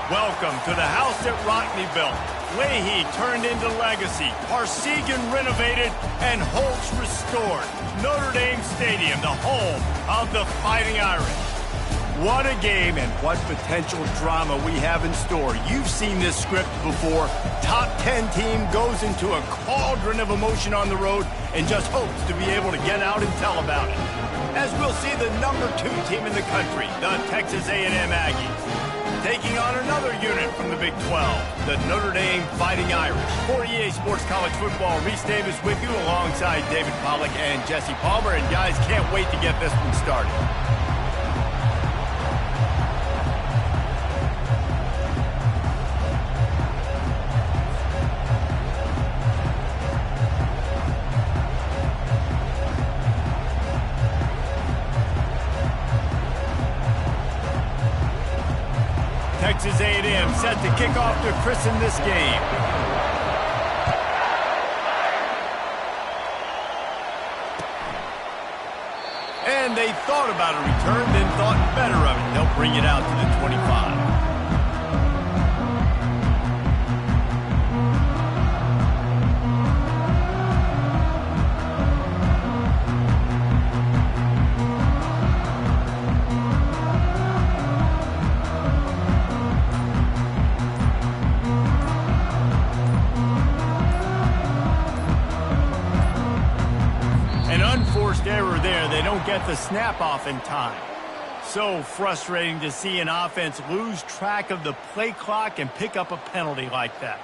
Welcome to the house that Rockne built. Leahy turned into legacy, Parsegan renovated, and Holtz restored. Notre Dame Stadium, the home of the Fighting Irish. What a game and what potential drama we have in store. You've seen this script before. Top 10 team goes into a cauldron of emotion on the road and just hopes to be able to get out and tell about it. As we'll see the number 2 team in the country, the Texas A&M Aggies, taking on another unit from the Big 12, the Notre Dame Fighting Irish. For EA Sports College Football, Reese Davis with you alongside David Pollack and Jesse Palmer. And guys, can't wait to get this one started. Texas A&M set to kick off to christen this game. And they thought about a return, then thought better of it. They'll bring it out to the 25. Error there. They don't get the snap off in time. So frustrating to see an offense lose track of the play clock and pick up a penalty like that.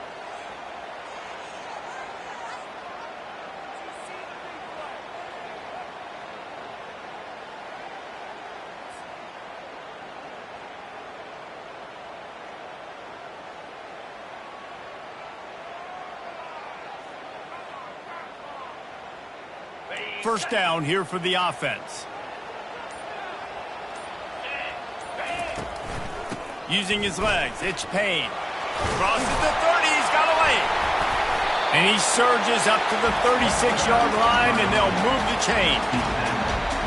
First down here for the offense. Using his legs, it's Payne. Crosses the 30, he's got away. And he surges up to the 36-yard line, and they'll move the chain.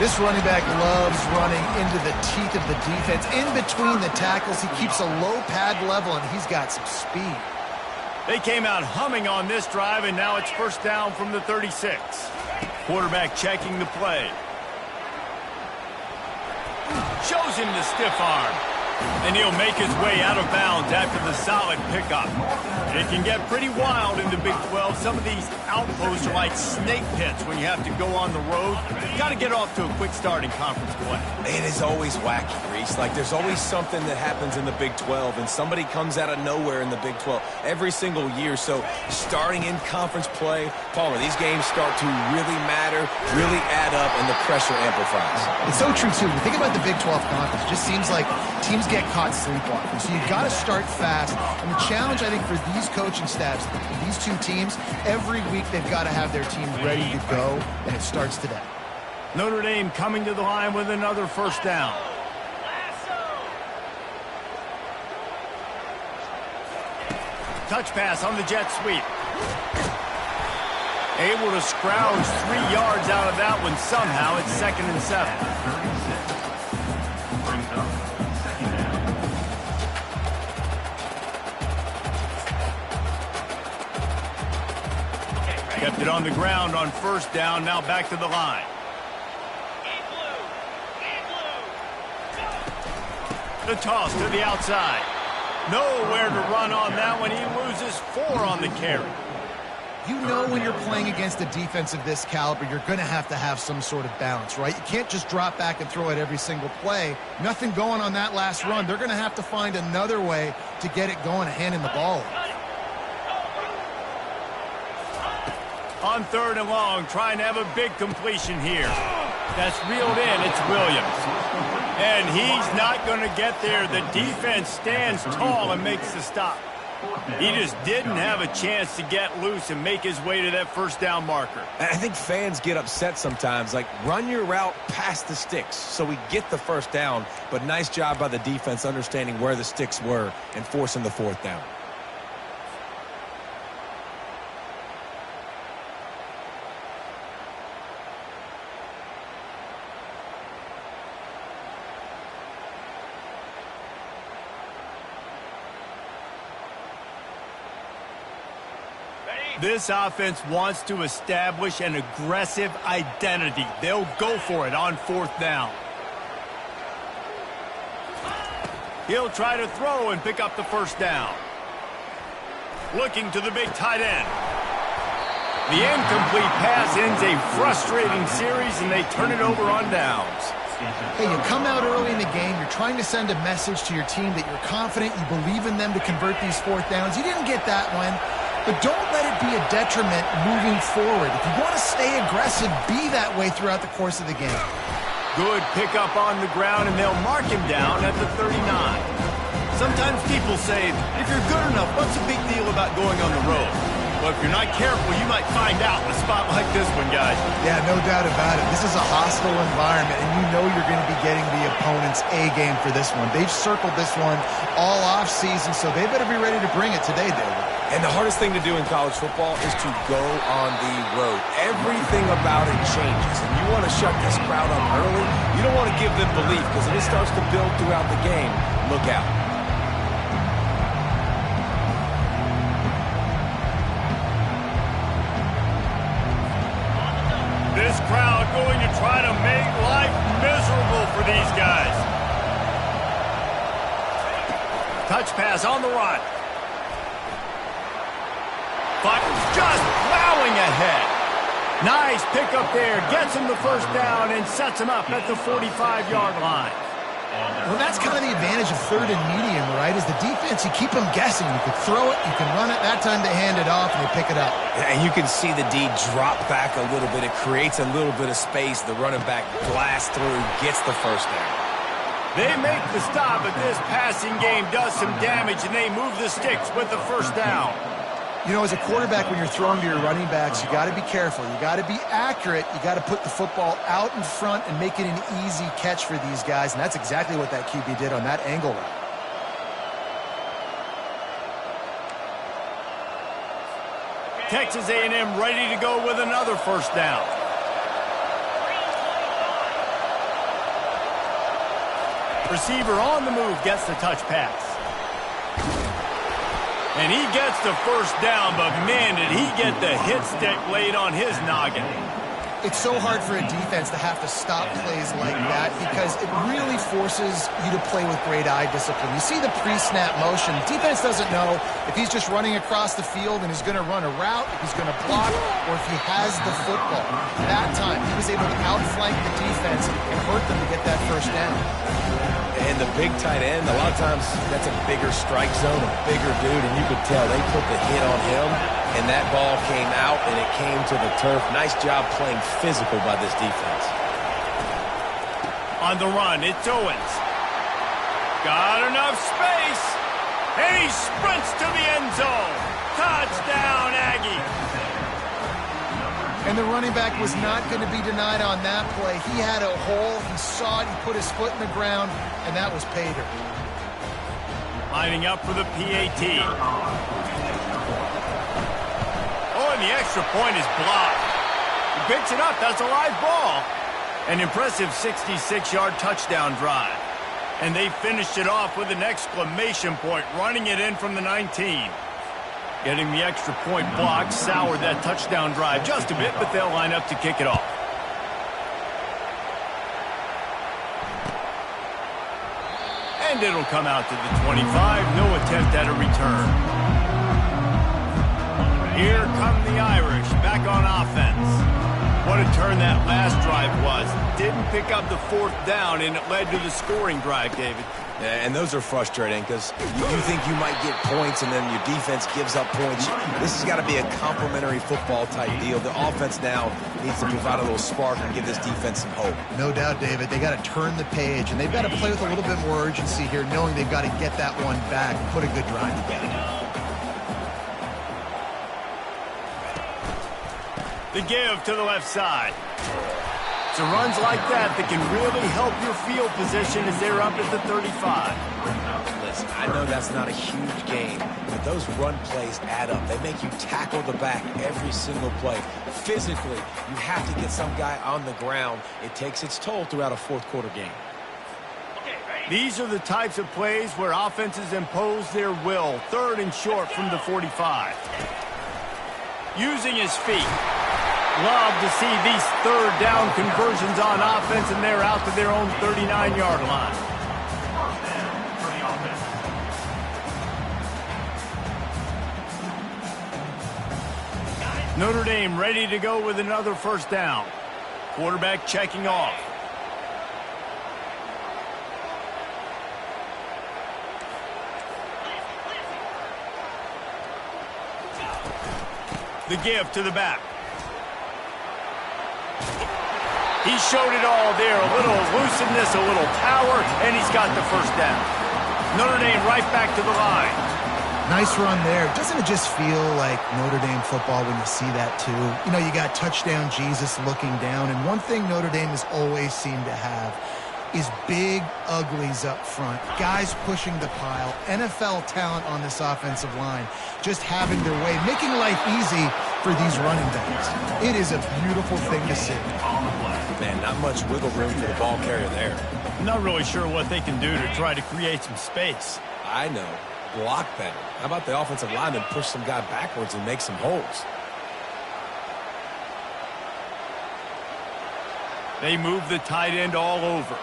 This running back loves running into the teeth of the defense. In between the tackles, he keeps a low pad level, and he's got some speed. They came out humming on this drive, and now it's first down from the 36. Quarterback checking the play. Shows him the stiff arm. And he'll make his way out of bounds after the solid pickup. It can get pretty wild in the Big 12. Some of these outposts are like snake pits when you have to go on the road. Got to get off to a quick start in conference play. It is always wacky, Reese. Like, there's always something that happens in the Big 12, and somebody comes out of nowhere in the Big 12 every single year. So starting in conference play, Palmer, these games start to really matter, really add up, and the pressure amplifies. It's so true, too. When you think about the Big 12 conference, it just seems like teams get caught sleepwalking. So you've got to start fast. And the challenge, I think, for these coaching staffs, these two teams, every week they've got to have their team ready to go, and it starts today. Notre Dame coming to the line with another first down. Touch pass on the jet sweep. Able to scrounge 3 yards out of that one somehow. It's 2nd and 7. Kept it on the ground on first down, now back to the line. The toss to the outside. Nowhere to run on that one. He loses 4 on the carry. You know when you're playing against a defense of this caliber, you're going to have some sort of balance, right? You can't just drop back and throw it every single play. Nothing going on that last run. They're going to have to find another way to get it going, handing the ball off. On 3rd and long, trying to have a big completion here. That's reeled in. It's Williams. And he's not going to get there. The defense stands tall and makes the stop. He just didn't have a chance to get loose and make his way to that first down marker. I think fans get upset sometimes, like, run your route past the sticks so we get the first down, but nice job by the defense understanding where the sticks were and forcing the 4th down. This offense wants to establish an aggressive identity. They'll go for it on 4th down. He'll try to throw and pick up the 1st down. Looking to the big tight end. The incomplete pass ends a frustrating series, and they turn it over on downs. Hey, you come out early in the game, you're trying to send a message to your team that you're confident, you believe in them to convert these 4th downs. You didn't get that one, but don't let it be a detriment moving forward. If you want to stay aggressive, be that way throughout the course of the game. Good pickup on the ground, and they'll mark him down at the 39. Sometimes people say, if you're good enough, what's the big deal about going on the road? Well, if you're not careful, you might find out in a spot like this one, guys. Yeah, no doubt about it. This is a hostile environment, and you know you're going to be getting the opponent's A game for this one. They've circled this one all off season, so they better be ready to bring it today, David. And the hardest thing to do in college football is to go on the road. Everything about it changes, and you want to shut this crowd up early. You don't want to give them belief, because if it starts to build throughout the game, look out. This crowd going to try to make life miserable for these guys. Touch pass on the run. Fires just plowing ahead. Nice pickup there. Gets him the 1st down and sets him up at the 45-yard line. Well, that's kind of the advantage of 3rd and medium, right? Is the defense, you keep them guessing. You can throw it, you can run it. That time they hand it off and they pick it up. And you can see the D drop back a little bit. It creates a little bit of space. The running back blasts through, gets the 1st down. They make the stop, but this passing game does some damage, and they move the sticks with the 1st down. You know, as a quarterback, when you're throwing to your running backs, you got to be careful. You got to be accurate. You got to put the football out in front and make it an easy catch for these guys, and that's exactly what that QB did on that angle route. Texas A&M ready to go with another 1st down. Receiver on the move gets the touch pass. And he gets the 1st down, but man, did he get the hit stick laid on his noggin. It's so hard for a defense to have to stop plays like that because it really forces you to play with great eye discipline. You see the pre-snap motion. Defense doesn't know if he's just running across the field and he's going to run a route, if he's going to block, or if he has the football. That time, he was able to outflank the defense and hurt them to get that 1st down. And the big tight end, a lot of times that's a bigger strike zone, a bigger dude, and you could tell they put the hit on him, and that ball came out, and it came to the turf. Nice job playing physical by this defense. On the run, it's Owens. Got enough space, and he sprints to the end zone. Touchdown, Aggie. And the running back was not going to be denied on that play. He had a hole. He saw it. He put his foot in the ground, and that was pay dirt. Lining up for the PAT. Oh, and the extra point is blocked. He picks it up. That's a live ball. An impressive 66-yard touchdown drive. And they finished it off with an exclamation point, running it in from the 19. Getting the extra point blocked soured that touchdown drive just a bit, but they'll line up to kick it off. And it'll come out to the 25. No attempt at a return. Here come the Irish back on offense. What a turn that last drive was. Didn't pick up the 4th down, and it led to the scoring drive, David. Yeah, and those are frustrating because you think you might get points and then your defense gives up points. This has got to be a complementary football type deal. The offense now needs to provide a little spark and give this defense some hope. No doubt, David. They got to turn the page, and they've got to play with a little bit more urgency here, knowing they've got to get that one back and put a good drive together. The give to the left side. So runs like that can really help your field position as they're up at the 35. Listen, I know that's not a huge gain, but those run plays add up. They make you tackle the back every single play. Physically, you have to get some guy on the ground. It takes its toll throughout a 4th quarter game. These are the types of plays where offenses impose their will. 3rd and short from the 45. using his feet. Love to see these third down conversions on offense, and they're out to their own 39-yard line. Notre Dame ready to go with another first down. Quarterback checking off. The give to the back. He showed it all there. A little elusiveness, a little power, and he's got the first down. Notre Dame right back to the line. Nice run there. Doesn't it just feel like Notre Dame football when you see that too? You know, you got touchdown Jesus looking down, and one thing Notre Dame has always seemed to have is big uglies up front. Guys pushing the pile. NFL talent on this offensive line. Just having their way. Making life easy for these running backs. It is a beautiful thing to see. Man, not much wiggle room for the ball carrier there. I'm not really sure what they can do to try to create some space. I know. Block better. How about the offensive lineman push some guy backwards and make some holes? They move the tight end all over.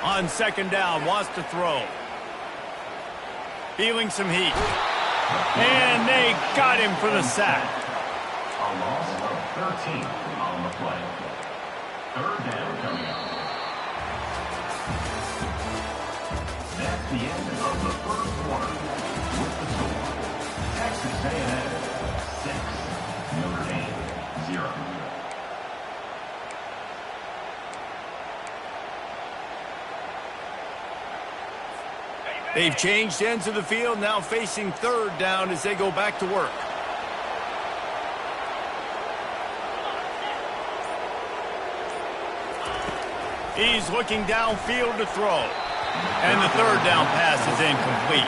On second down, wants to throw. Feeling some heat. And they got him for the sack. A loss of 13 on the play. Third down coming up. That's the end of the first quarter. With the score, Texas A&M 6, Notre Dame 0. They've changed ends of the field, now facing third down as they go back to work. He's looking downfield to throw. And the third down pass is incomplete.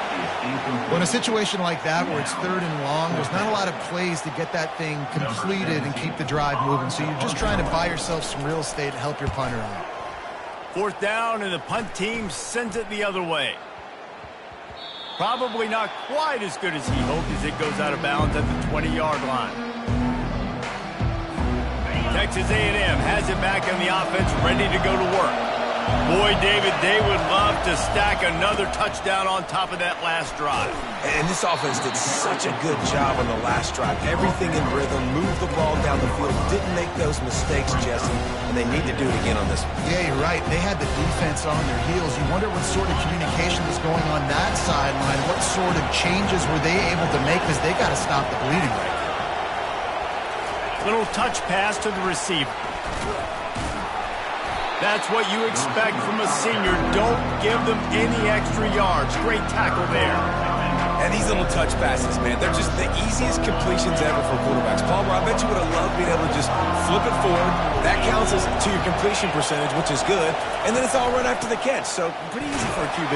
Well, in a situation like that where it's third and long, there's not a lot of plays to get that thing completed and keep the drive moving. So you're just trying to buy yourself some real estate to help your punter out. Fourth down, and the punt team sends it the other way. Probably not quite as good as he hoped as it goes out of bounds at the 20-yard line. Texas A&M has it back on the offense, ready to go to work. Boy, David, they would love to stack another touchdown on top of that last drive. And this offense did such a good job on the last drive. Everything in rhythm, moved the ball down the field, didn't make those mistakes, Jesse, and they need to do it again on this one. Yeah, you're right. They had the defense on their heels. You wonder what sort of communication was going on that sideline. What sort of changes were they able to make, because they got to stop the bleeding right now. Little touch pass to the receiver. That's what you expect from a senior. Don't give them any extra yards. Great tackle there. And these little touch passes, man, they're just the easiest completions ever for quarterbacks. Palmer, I bet you would have loved being able to just flip it forward. That counts as to your completion percentage, which is good. And then it's all right after the catch. So pretty easy for a QB.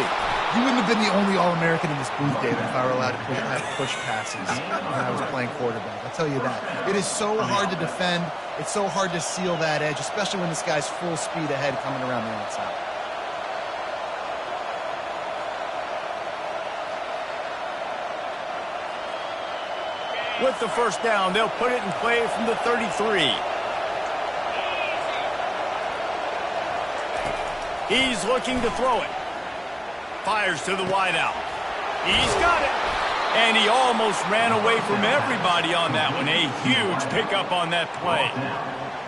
You wouldn't have been the only All-American in this booth, David, if I were allowed to have push passes when I was playing quarterback. I'll tell you that. It is so hard to defend. It's so hard to seal that edge, especially when this guy's full speed ahead coming around the outside. With the first down, they'll put it in play from the 33. He's looking to throw it. Fires to the wideout. He's got it. And he almost ran away from everybody on that one. A huge pickup on that play.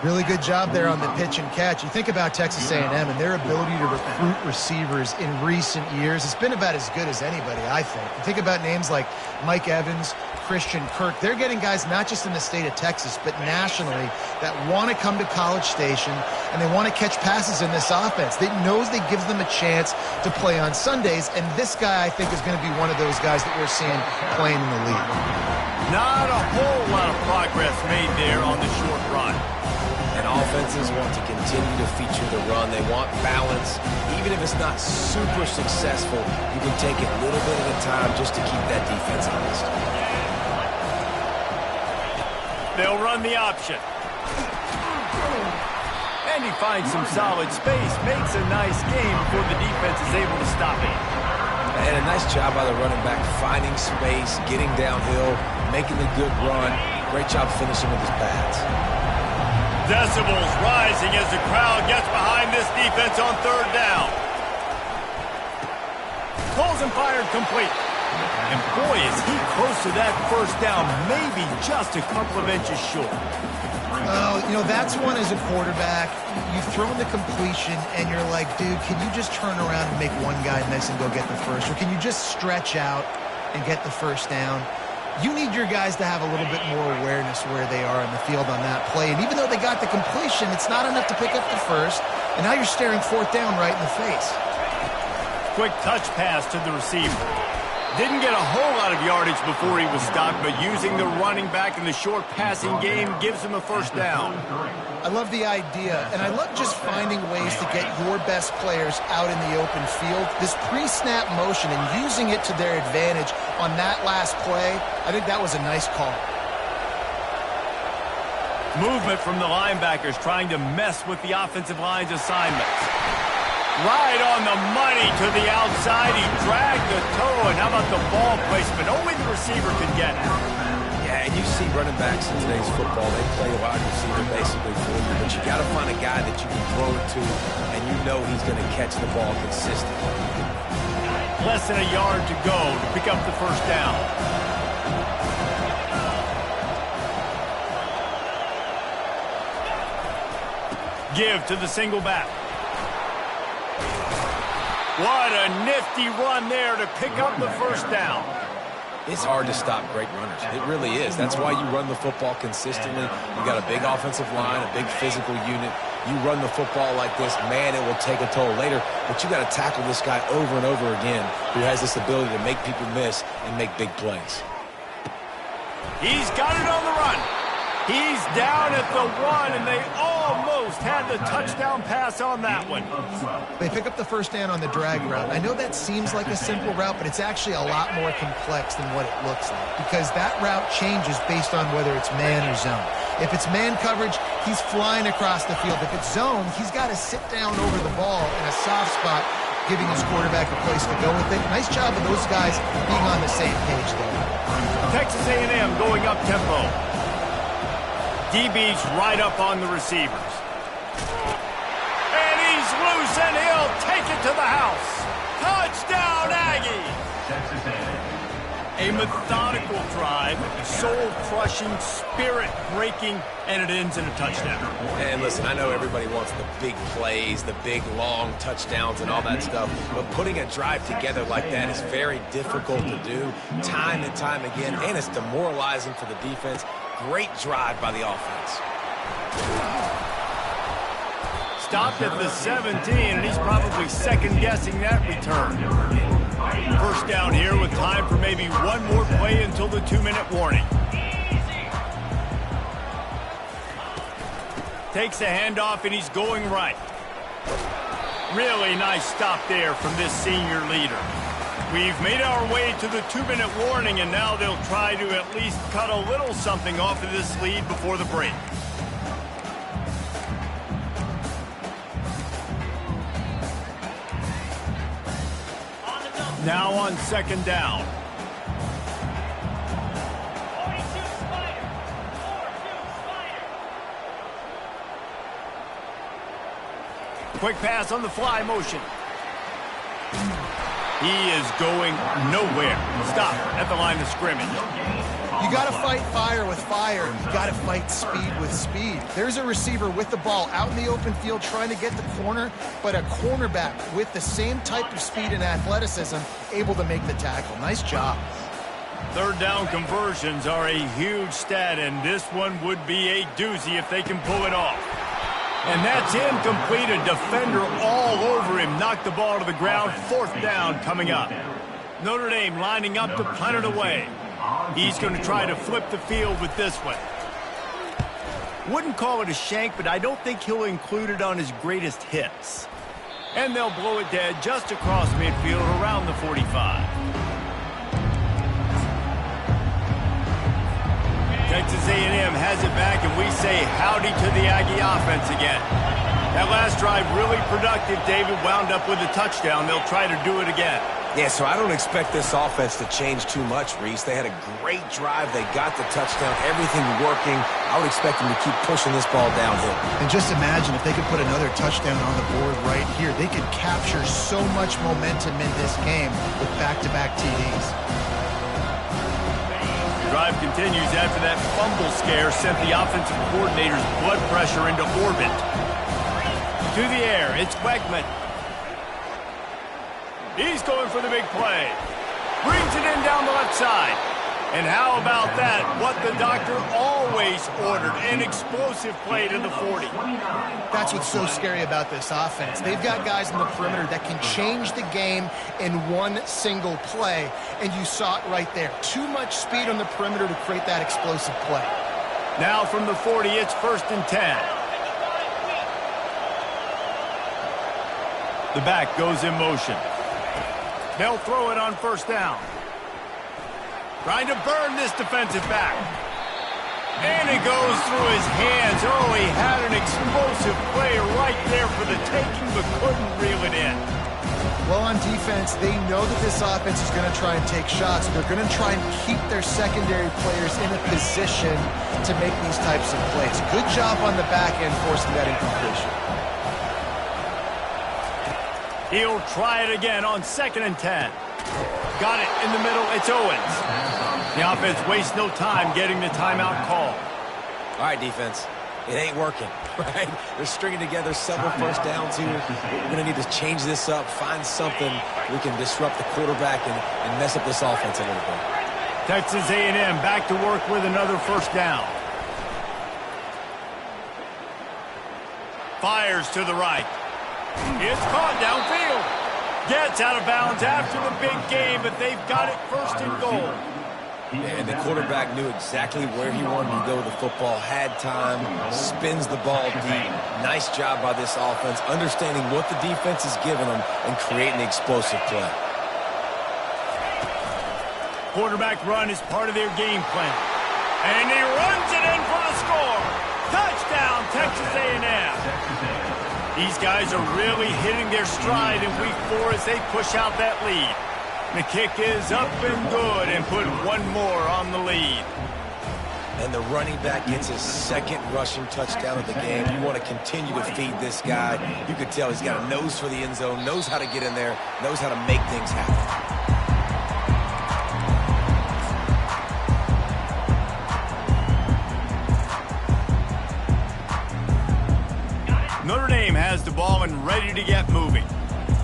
Really good job there on the pitch and catch. You think about Texas A&M and their ability to recruit receivers in recent years. It's been about as good as anybody, I think. You think about names like Mike Evans, Christian Kirk. They're getting guys not just in the state of Texas, but nationally that want to come to College Station and they want to catch passes in this offense. They knows they gives them a chance to play on Sundays, and this guy, I think, is going to be one of those guys that we're seeing playing in the league. Not a whole lot of progress made there on the short run. And offenses want to continue to feature the run. They want balance. Even if it's not super successful, you can take it little bit at a time just to keep that defense honest. They'll run the option. And he finds some solid space. Makes a nice game before the defense is able to stop him. And a nice job by the running back, finding space, getting downhill, making a good run. Great job finishing with his pads. Decibels rising as the crowd gets behind this defense on third down. Pulls and fired complete. And boy, is he close to that first down, maybe just a couple of inches short. Oh, you know, that's one as a quarterback. You've thrown the completion, and you're like, dude, can you just turn around and make one guy miss and go get the first? Or can you just stretch out and get the first down? You need your guys to have a little bit more awareness where they are in the field on that play. And even though they got the completion, it's not enough to pick up the first. And now you're staring fourth down right in the face. Quick touch pass to the receiver. Didn't get a whole lot of yardage before he was stopped, but using the running back in the short passing game gives him a first down. I love the idea, and I love just finding ways to get your best players out in the open field. This pre-snap motion and using it to their advantage on that last play, I think that was a nice call. Movement from the linebackers trying to mess with the offensive line's assignments. Right on the money to the outside. He dragged the toe, and how about the ball placement? Only the receiver could get it. Yeah, and you see running backs in today's football, they play a wide receiver basically for you, but you got to find a guy that you can throw it to, and you know he's going to catch the ball consistently. Less than a yard to go to pick up the first down. Give to the single back. What a nifty run there to pick up the first down. It's hard to stop great runners. It really is. That's why you run the football consistently. You got a big offensive line, a big physical unit. You run the football like this, man, it will take a toll later. But you got to tackle this guy over and over again who has this ability to make people miss and make big plays. He's got it on the run. He's down at the 1, and they almost had the touchdown pass on that one. They pick up the first down on the drag route. I know that seems like a simple route, but it's actually a lot more complex than what it looks like, because that route changes based on whether it's man or zone. If it's man coverage, he's flying across the field. If it's zone, he's got to sit down over the ball in a soft spot, giving his quarterback a place to go with it. Nice job of those guys being on the same page there. Texas A&M going up tempo. DB's right up on the receivers. And he's loose, and he'll take it to the house. Touchdown, Aggies! A methodical drive, soul-crushing, spirit-breaking, and it ends in a touchdown. And listen, I know everybody wants the big plays, the big, long touchdowns and all that stuff, but putting a drive together like that is very difficult to do time and time again, and it's demoralizing for the defense. Great drive by the offense. Stopped at the 17, and he's probably second-guessing that return. First down here with time for maybe one more play until the 2-minute warning. Takes a handoff, and he's going right. Really nice stop there from this senior leader. We've made our way to the 2-minute warning, and now they'll try to at least cut a little something off of this lead before the break. Now on second down. Quick pass on the fly motion. He is going nowhere. Stop at the line of scrimmage. You got to fight fire with fire. You got to fight speed with speed. There's a receiver with the ball out in the open field trying to get the corner, but a cornerback with the same type of speed and athleticism able to make the tackle. Nice job. Third down conversions are a huge stat, and this one would be a doozy if they can pull it off. And that's incomplete. A defender all over him. Knocked the ball to the ground. Fourth down coming up. Notre Dame lining up to punt it away. He's going to try to flip the field with this one. Wouldn't call it a shank, but I don't think he'll include it on his greatest hits. And they'll blow it dead just across midfield around the 45. Texas A&M has it back, and we say howdy to the Aggie offense again. That last drive really productive. David wound up with a touchdown. They'll try to do it again. Yeah, so I don't expect this offense to change too much, Reese. They had a great drive. They got the touchdown, everything working. I would expect them to keep pushing this ball downhill. And just imagine if they could put another touchdown on the board right here. They could capture so much momentum in this game with back-to-back TDs. The drive continues after that fumble scare sent the offensive coordinator's blood pressure into orbit. To the air, it's Wegman. He's going for the big play. Brings it in down the left side. And how about that? What the doctor always ordered, an explosive play to the 40. That's what's so scary about this offense. They've got guys in the perimeter that can change the game in one single play. And you saw it right there. Too much speed on the perimeter to create that explosive play. Now from the 40, it's 1st and 10. The back goes in motion. They'll throw it on 1st down. Trying to burn this defensive back. And it goes through his hands. Oh, he had an explosive play right there for the taking, but couldn't reel it in. Well, on defense, they know that this offense is going to try and take shots. They're going to try and keep their secondary players in a position to make these types of plays. Good job on the back end forcing that incompletion. He'll try it again on 2nd and 10. Got it in the middle. It's Owens. The offense wastes no time getting the timeout call. All right, defense. It ain't working, right? They're stringing together several 1st downs here. We're going to need to change this up, find something we can disrupt the quarterback and mess up this offense a little bit. Texas A&M back to work with another 1st down. Fires to the right. It's caught downfield. Gets out of bounds after the big game, but they've got it 1st and goal. And the quarterback knew exactly where he wanted to go with the football, had time, spins the ball deep. Nice job by this offense, understanding what the defense is giving them and creating the explosive play. Quarterback run is part of their game plan. And he runs it in for the score. Touchdown, Texas A&M. These guys are really hitting their stride in week 4 as they push out that lead. The kick is up and good and put one more on the lead. And the running back gets his 2nd rushing touchdown of the game. You want to continue to feed this guy. You could tell he's got a nose for the end zone, knows how to get in there, knows how to make things happen. Notre Dame has the ball and ready to get moving.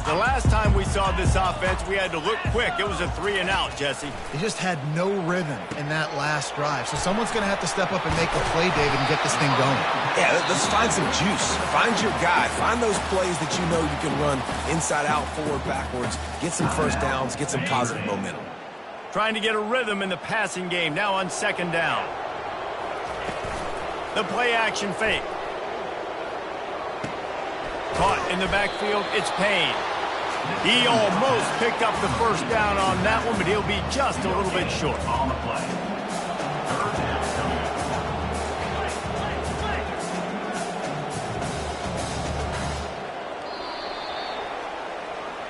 The last time we saw this offense, we had to look quick. It was a 3-and-out, Jesse. They just had no rhythm in that last drive. So someone's going to have to step up and make the play, David, and get this thing going. Yeah, let's find some juice. Find your guy. Find those plays that you know you can run inside out, forward, backwards. Get some 1st downs. Get some positive momentum. Trying to get a rhythm in the passing game. Now on 2nd down. The play action fake. Caught in the backfield, it's Payne. He almost picked up the 1st down on that one, but he'll be just a little bit short. On the play.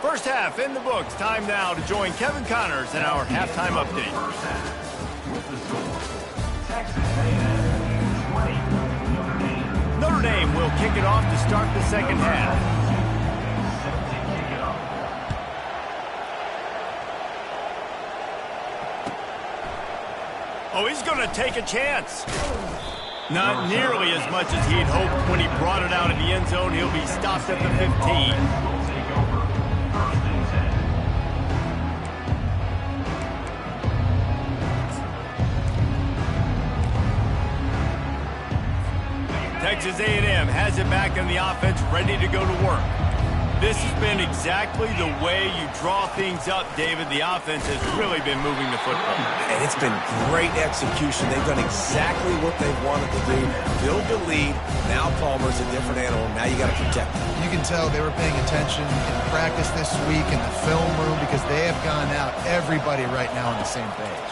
1st half in the books. Time now to join Kevin Connors in our halftime update. First half with the score. Texas A&M 20, Notre Dame. Notre Dame will kick it off to start the 2nd half. Set to kick it off. Oh, he's going to take a chance. Not nearly as much as he'd hoped when he brought it out of the end zone. He'll be stopped at the 15. Will take over. 1st and 10. Texas A&M has it back in the offense, ready to go to work. This has been exactly the way you draw things up, David. The offense has really been moving the football. And it's been great execution. They've done exactly what they've wanted to do. Build the lead. Now Palmer's a different animal. Now you got to protect him. You can tell they were paying attention in practice this week in the film room because they have gone out, everybody right now on the same page.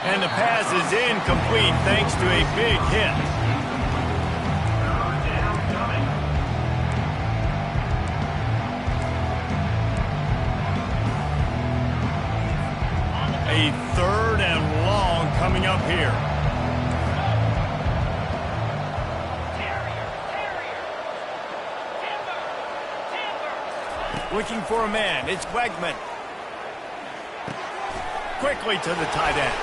And the pass is incomplete thanks to a big hit. Looking for a man. It's Wegman. Quickly to the tight end.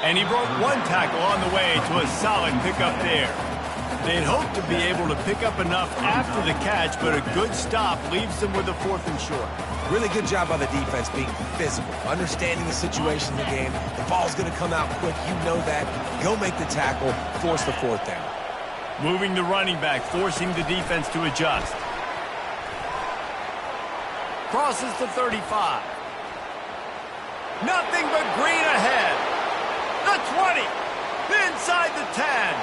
And he broke one tackle on the way to a solid pickup there. They'd hoped to be able to pick up enough after the catch, but a good stop leaves them with a 4th and short. Really good job by the defense being physical, understanding the situation in the game. The ball's going to come out quick. You know that. Go make the tackle, force the 4th down. Moving the running back, forcing the defense to adjust. Crosses the 35. Nothing but green ahead. The 20. Inside the 10.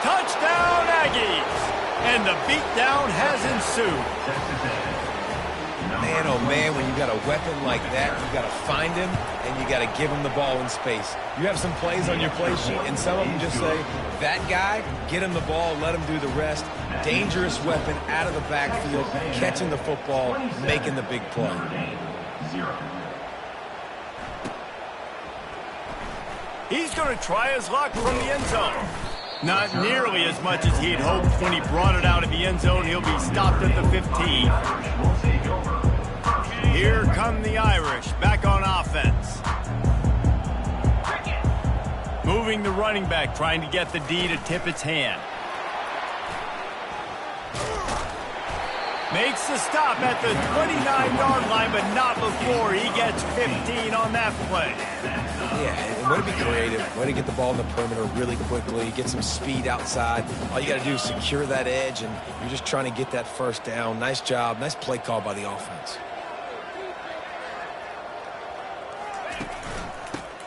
Touchdown, Aggies. And the beatdown has ensued. Man, oh man, when you got a weapon like that, you got to find him, and you got to give him the ball in space. You have some plays on your play sheet, and some of them just say, that guy, get him the ball, let him do the rest. Dangerous weapon out of the backfield, catching the football, making the big play. He's going to try his luck from the end zone. Not nearly as much as he had hoped. When he brought it out of the end zone, he'll be stopped at the 15. Here come the Irish, back on offense. Moving the running back, trying to get the D to tip its hand. Makes the stop at the 29-yard line, but not before he gets 15 on that play. Yeah, and way to be creative, way to get the ball in the perimeter really quickly, get some speed outside. All you got to do is secure that edge, and you're just trying to get that 1st down. Nice job, nice play call by the offense.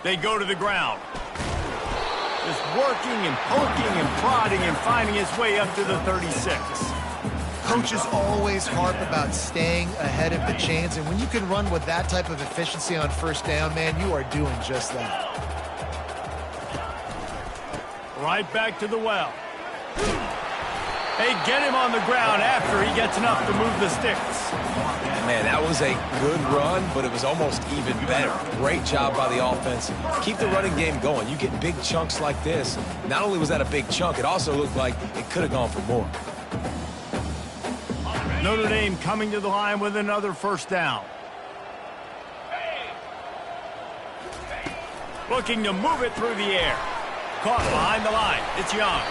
They go to the ground. Just working and poking and prodding and finding his way up to the 36. Coaches always harp about staying ahead of the chains, and when you can run with that type of efficiency on 1st down, man, you are doing just that. Right back to the well. They get him on the ground after he gets enough to move the sticks. Man, that was a good run, but it was almost even better. Great job by the offense. Keep the running game going. You get big chunks like this. Not only was that a big chunk, it also looked like it could have gone for more. Notre Dame coming to the line with another 1st down. Looking to move it through the air. Caught behind the line. It's Young.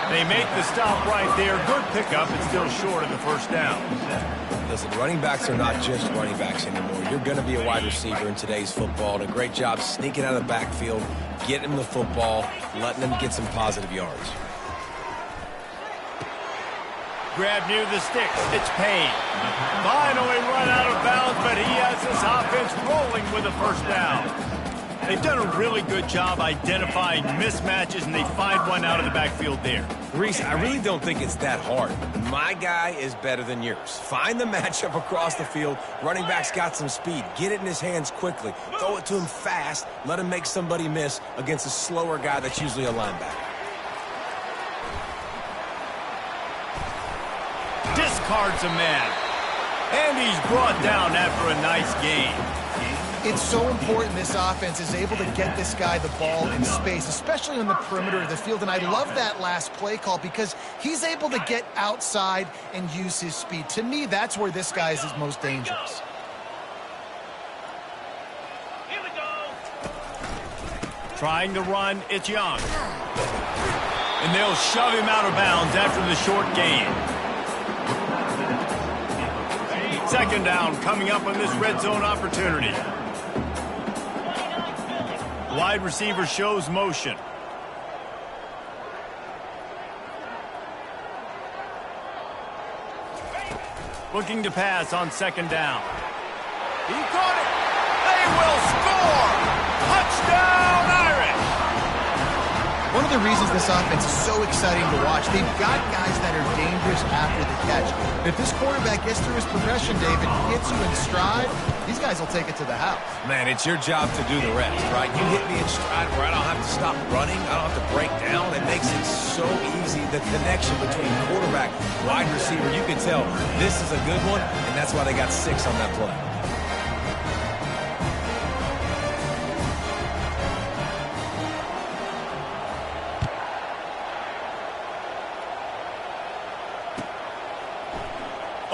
They make the stop right there. Good pickup. It's still short of the 1st down. Listen, running backs are not just running backs anymore. You're going to be a wide receiver in today's football. And a great job sneaking out of the backfield, getting him the football, letting him get some positive yards. Grab near the sticks. It's Payne. Finally run out of bounds, but he has this offense rolling with a 1st down. They've done a really good job identifying mismatches, and they find one out of the backfield there. Reese, I really don't think it's that hard. My guy is better than yours. Find the matchup across the field. Running back's got some speed. Get it in his hands quickly. Throw it to him fast. Let him make somebody miss against a slower guy that's usually a linebacker. Discards a man. And he's brought down after a nice gain. It's so important this offense is able to get this guy the ball in space, especially on the perimeter of the field. And I love that last play call because he's able to get outside and use his speed. To me, that's where this guy is his most dangerous. Here we go. Trying to run, it's Young. And they'll shove him out of bounds after the short gain. 2nd down coming up on this red zone opportunity. Wide receiver shows motion. Looking to pass on 2nd down. He caught it. They will score. Touchdown, Irish. One of the reasons this offense is so exciting to watch, they've got guys that are dangerous after the catch. If this quarterback gets through his progression, David, hits you in stride, these guys will take it to the house. Man, it's your job to do the rest, right? You hit me in stride where I don't have to stop running. I don't have to break down. It makes it so easy. The connection between quarterback, wide receiver, you can tell this is a good one, and that's why they got 6 on that play.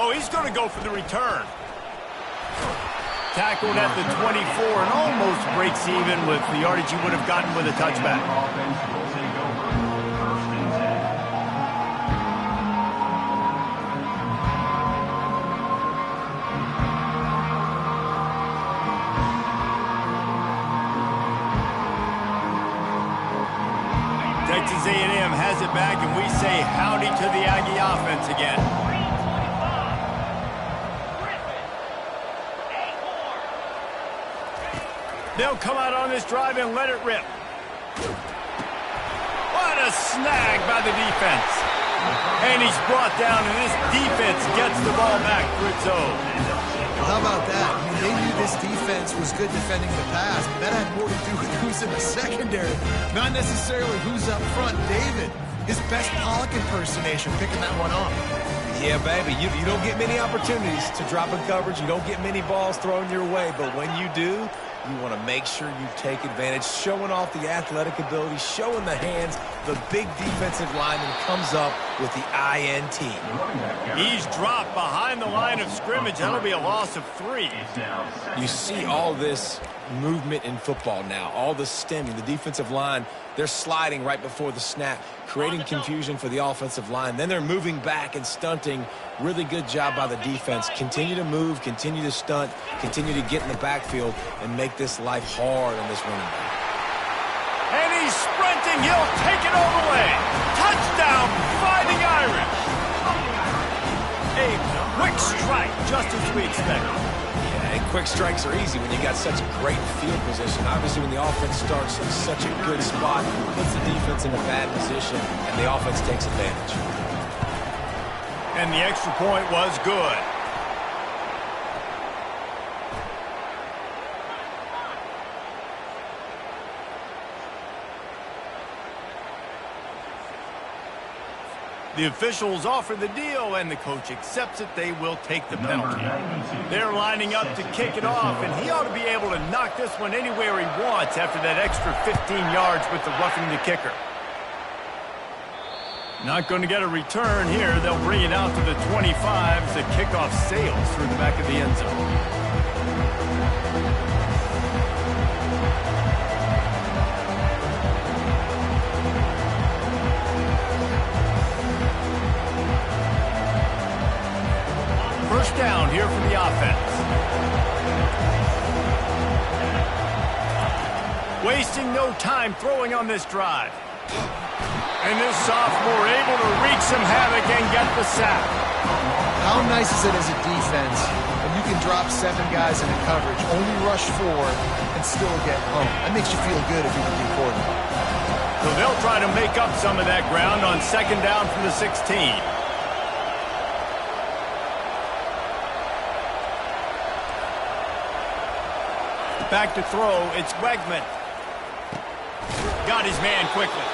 Oh, he's going to go for the return. Tackled at the 24 and almost breaks even with the yardage he would have gotten with a touchback. Texas A&M has it back, and we say howdy to the Aggie offense again. They'll come out on this drive and let it rip. What a snag by the defense. And he's brought down, and this defense gets the ball back for its own. How about that? I mean, they knew this defense was good defending the pass, but that had more to do with who's in the secondary, not necessarily who's up front. David, his best Pollock impersonation, picking that one off. Yeah, baby, you don't get many opportunities to drop in coverage. You don't get many balls thrown your way, but when you do, you want to make sure you take advantage, showing off the athletic ability, showing the hands. The big defensive lineman comes up with the INT. He's dropped behind the line of scrimmage. That'll be a loss of 3. You see all this movement in football now, all the stemming, the defensive line, they're sliding right before the snap, creating confusion for the offensive line. Then they're moving back and stunting. Really good job by the defense. Continue to move, continue to stunt, continue to get in the backfield and make this life hard on this running back. And he's sprinting. He'll take it all the way. Touchdown, Fighting Irish. A quick strike, just as we expected. Yeah, and quick strikes are easy when you got such great field position. Obviously, when the offense starts in such a good spot, puts the defense in a bad position, and the offense takes advantage. And the extra point was good. The officials offer the deal, and the coach accepts it. They will take the penalty. They're lining up to kick it off, and he ought to be able to knock this one anywhere he wants after that extra 15 yards with the roughing the kicker. Not going to get a return here. They'll bring it out to the 25 as the kickoff sails through the back of the end zone. First down here for the offense. Wasting no time throwing on this drive. And this sophomore able to wreak some havoc and get the sack. How nice is it as a defense when you can drop 7 guys in a coverage, only rush 4, and still get home? That makes you feel good if you're the D coordinator. So they'll try to make up some of that ground on second down from the 16. Back to throw, it's Wegman. Got his man quickly.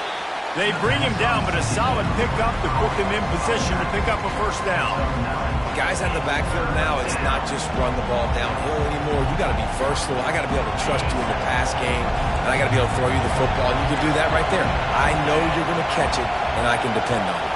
They bring him down, but a solid pickup to put them in position to pick up a first down. Guys out in the backfield now, it's not just run the ball downhill anymore. You got to be versatile. I got to be able to trust you in the pass game, and I got to be able to throw you the football. And you can do that right there. I know you're going to catch it, and I can depend on it.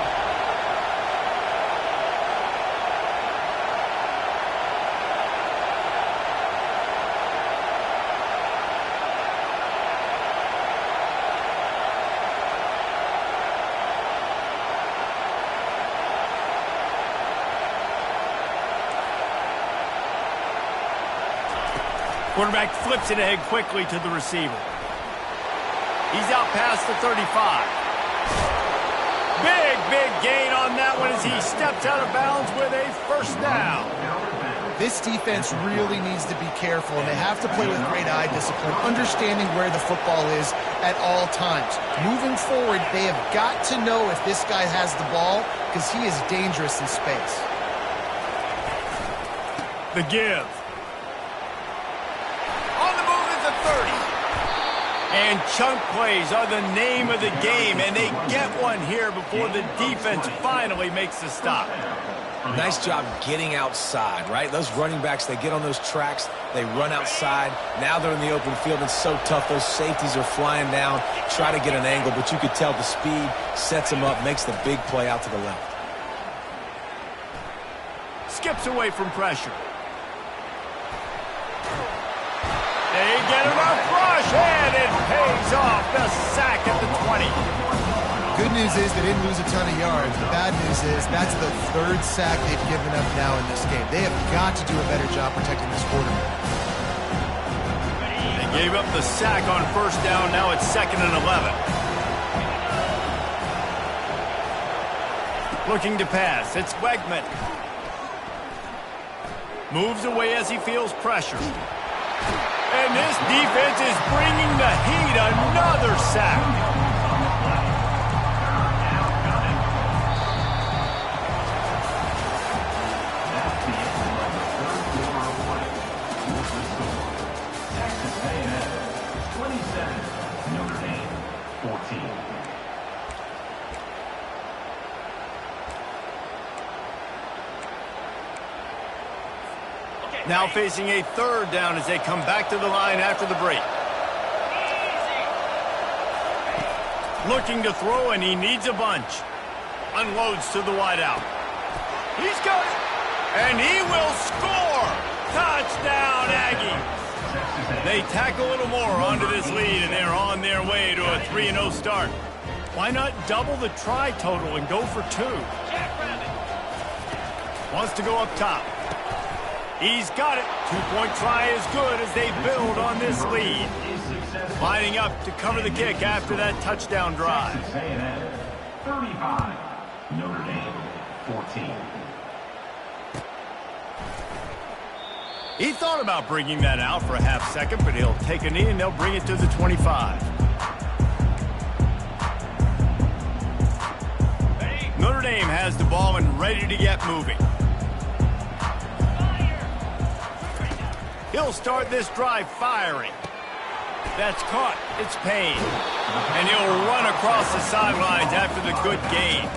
Quarterback flips it ahead quickly to the receiver. He's out past the 35. Big gain on that one as he steps out of bounds with a first down. This defense really needs to be careful, and they have to play with great eye discipline, understanding where the football is at all times. Moving forward, they have got to know if this guy has the ball, because he is dangerous in space. The give. On the move is the 30. And chunk plays are the name of the game, and they get one here before the defense finally makes the stop. Nice job getting outside, right? Those running backs, they get on those tracks, they run outside. Now they're in the open field. It's so tough. Those safeties are flying down, try to get an angle, but you could tell the speed sets them up, makes the big play out to the left. skips away from pressure. They get enough rush, and it pays off. The sack at the 20. Good news is they didn't lose a ton of yards. The bad news is that's the third sack they've given up now in this game. They have got to do a better job protecting this quarterback. They gave up the sack on first down. Now it's 2nd and 11. Looking to pass. It's Wegman. Moves away as he feels pressure. And this defense is bringing the heat. Another sack. Now facing a 3rd down as they come back to the line after the break. Looking to throw, and he needs a bunch. Unloads to the wideout. He's got it. And he will score. Touchdown, Aggie. They tack a little more onto this lead, and they're on their way to a 3-0 start. Why not double the try total and go for 2? Wants to go up top. He's got it. 2-point try is good as they build on this lead. Lining up to cover the kick after that touchdown drive. 35, Notre Dame, 14. He thought about bringing that out for a half second, but he'll take a knee and they'll bring it to the 25. Notre Dame has the ball and ready to get moving. He'll start this drive firing. That's caught. It's Payne. And he'll run across the sidelines after the good gain.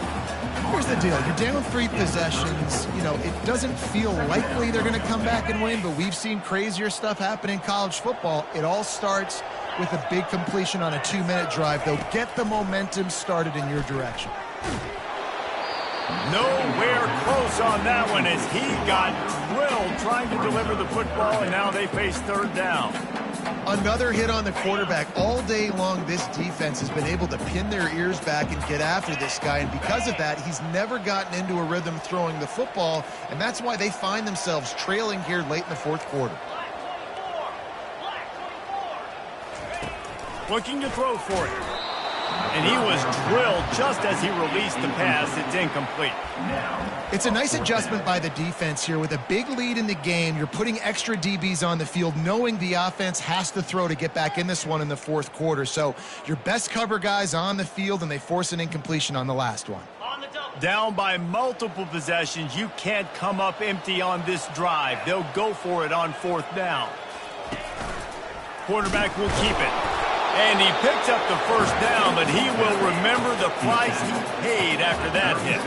Here's the deal. You're down 3 possessions. You know, it doesn't feel likely they're going to come back and win, but we've seen crazier stuff happen in college football. It all starts with a big completion on a 2-minute drive. They'll get the momentum started in your direction. Nowhere close on that one as he got drilled trying to deliver the football, and now they face 3rd down. Another hit on the quarterback. All day long, this defense has been able to pin their ears back and get after this guy, and because of that, he's never gotten into a rhythm throwing the football, and that's why they find themselves trailing here late in the 4th quarter. Looking to throw for it. And he was drilled just as he released the pass. It's incomplete. It's a nice adjustment by the defense here. With a big lead in the game, you're putting extra DBs on the field, knowing the offense has to throw to get back in this one in the 4th quarter. So your best cover guys on the field, and they force an incompletion on the last one. Down by multiple possessions. You can't come up empty on this drive. They'll go for it on 4th down. Quarterback will keep it. And he picks up the 1st down, but he will remember the price he paid after that hit.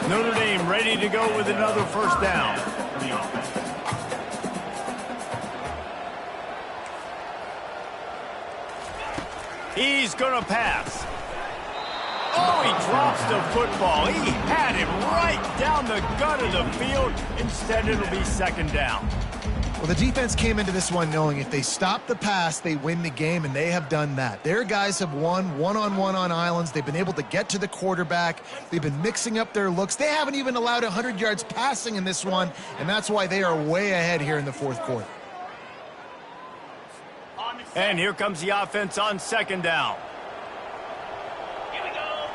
Notre Dame ready to go with another 1st down. He's going to pass. Oh, he drops the football. He had it right down the gut of the field. Instead, it'll be 2nd down. Well, the defense came into this one knowing if they stop the pass, they win the game, and they have done that. Their guys have won one-on-one on islands. They've been able to get to the quarterback. They've been mixing up their looks. They haven't even allowed 100 yards passing in this one, and that's why they are way ahead here in the 4th quarter. And here comes the offense on 2nd down. Here we go.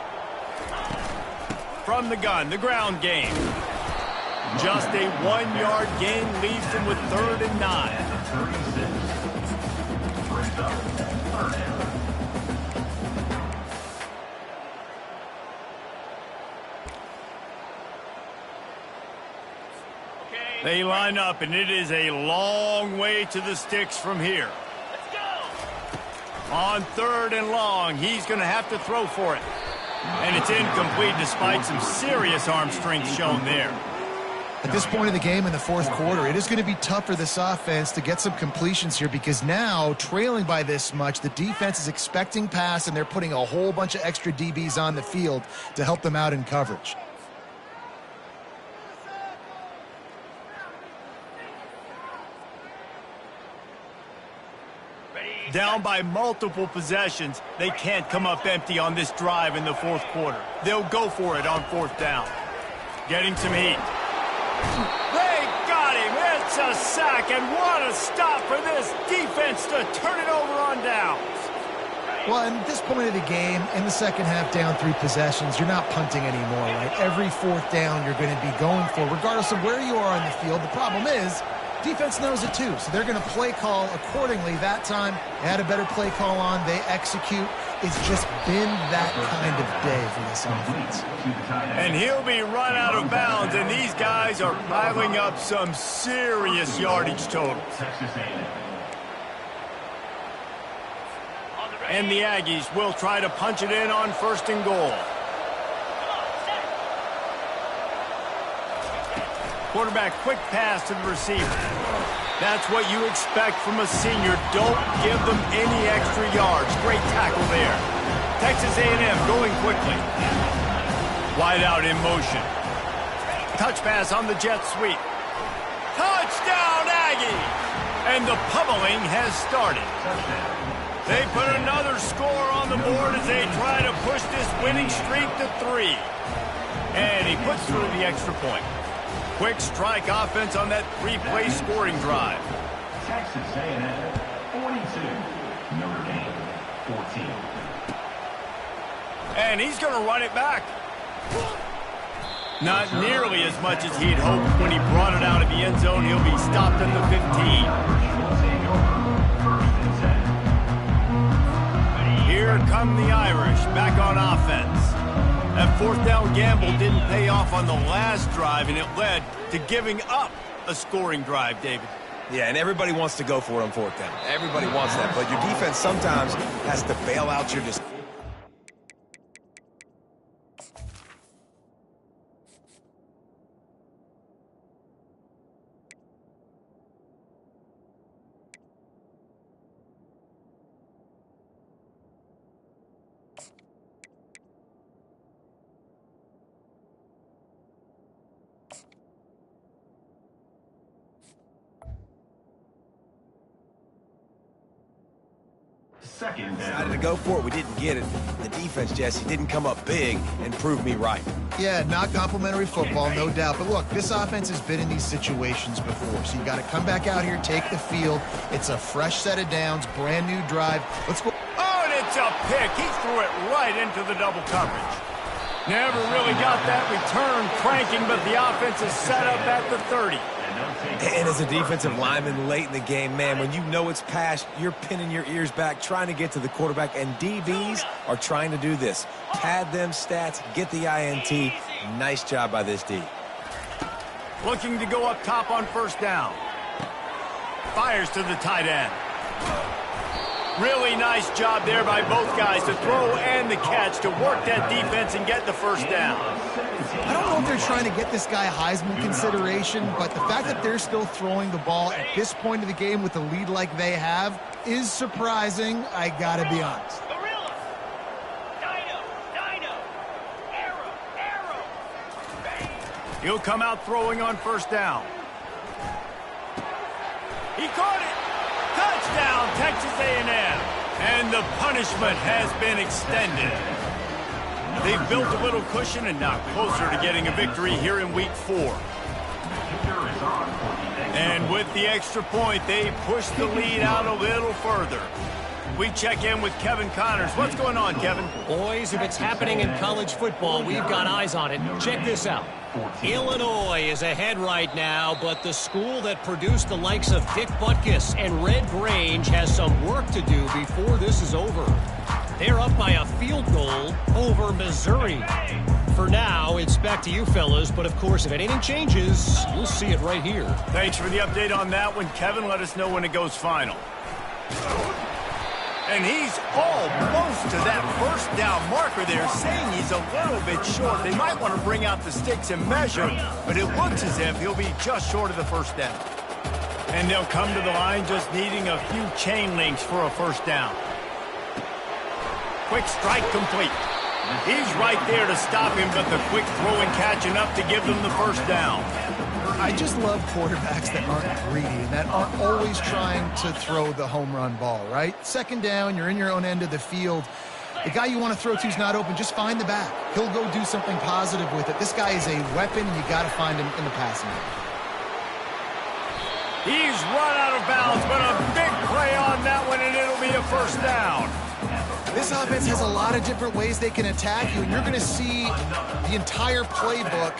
From the gun, the ground game. Just a 1-yard gain leaves them with 3rd and 9. They line up, and it is a long way to the sticks from here. Let's go. On 3rd and long, he's going to have to throw for it. And it's incomplete despite some serious arm strength shown there. At this point in the game in the 4th quarter, it is going to be tough for this offense to get some completions here because now, trailing by this much, the defense is expecting pass, and they're putting a whole bunch of extra DBs on the field to help them out in coverage. Down by multiple possessions, they can't come up empty on this drive in the fourth quarter. They'll go for it on fourth down. Getting some heat. They got him. It's a sack, and what a stop for this defense to turn it over on downs. Well, at this point of the game, in the second half, down 3 possessions, you're not punting anymore, right? Every fourth down you're going to be going for, regardless of where you are on the field. The problem is, defense knows it too, so they're going to play call accordingly. That time, they had a better play call on. They execute. It's just been that kind of day for this offense. And he'll be run out of bounds, and these guys are piling up some serious yardage totals. And the Aggies will try to punch it in on first and goal. Quarterback, quick pass to the receiver. That's what you expect from a senior. Don't give them any extra yards. Great tackle there. Texas A&M going quickly. Wide out in motion. Touch pass on the jet sweep. Touchdown, Aggie! And the pummeling has started. They put another score on the board as they try to push this winning streak to 3. And he puts through the extra point. Quick strike offense on that 3-play scoring drive. Texas A&M 42, Notre Dame 14. And he's going to run it back. Not nearly as much as he'd hoped when he brought it out of the end zone. He'll be stopped at the 15. Here come the Irish back on offense. That fourth down gamble didn't pay off on the last drive, and it led to giving up a scoring drive, David. Yeah, and everybody wants to go for it on fourth down. Everybody wants that, but your defense sometimes has to bail out your decision. Second Decided down. to go for it. We didn't get it. The defense, Jesse, didn't come up big and prove me right. Yeah, not complimentary football, no doubt. But look, this offense has been in these situations before. So you got to come back out here, take the field. It's a fresh set of downs, brand new drive. Let's go. Oh, and it's a pick. He threw it right into the double coverage. Never really got that return cranking, but the offense is set up at the 30. And as a defensive lineman late in the game, man, when you know it's past, you're pinning your ears back, trying to get to the quarterback, and DBs are trying to do this. Pad them stats, get the INT. Nice job by this D. Looking to go up top on first down. Fires to the tight end. Really nice job there by both guys to throw and the catch to work that defense and get the first down. I don't know if they're trying to get this guy Heisman consideration, but the fact that they're still throwing the ball at this point of the game with a lead like they have is surprising, I gotta be honest. Gorilla! Dino! Arrow! He'll come out throwing on first down. He caught it! Touchdown, Texas A&M! And the punishment has been extended. They've built a little cushion and now closer to getting a victory here in week 4. And with the extra point, they push the lead out a little further. We check in with Kevin Connors. What's going on, Kevin? Boys, if it's happening in college football, we've got eyes on it. Check this out. Illinois is ahead right now, but the school that produced the likes of Dick Butkus and Red Grange has some work to do before this is over. They're up by a field goal over Missouri. For now, it's back to you fellas, but of course, if anything changes, you'll see it right here. Thanks for the update on that one, Kevin. Let us know when it goes final. And he's almost to that first down marker there, saying he's a little bit short. They might want to bring out the sticks and measure, but it looks as if he'll be just short of the first down. And they'll come to the line just needing a few chain links for a first down. Quick strike complete. He's right there to stop him, but the quick throw and catch enough to give them the first down. I just love quarterbacks that aren't greedy and that aren't always trying to throw the home run ball, right? Second down, you're in your own end of the field. The guy you want to throw to is not open. Just find the back. He'll go do something positive with it. This guy is a weapon, and you got to find him in the passing game. He's run out of bounds, but a big play on that one, and it'll be a first down. This offense has a lot of different ways they can attack you, and you're going to see the entire playbook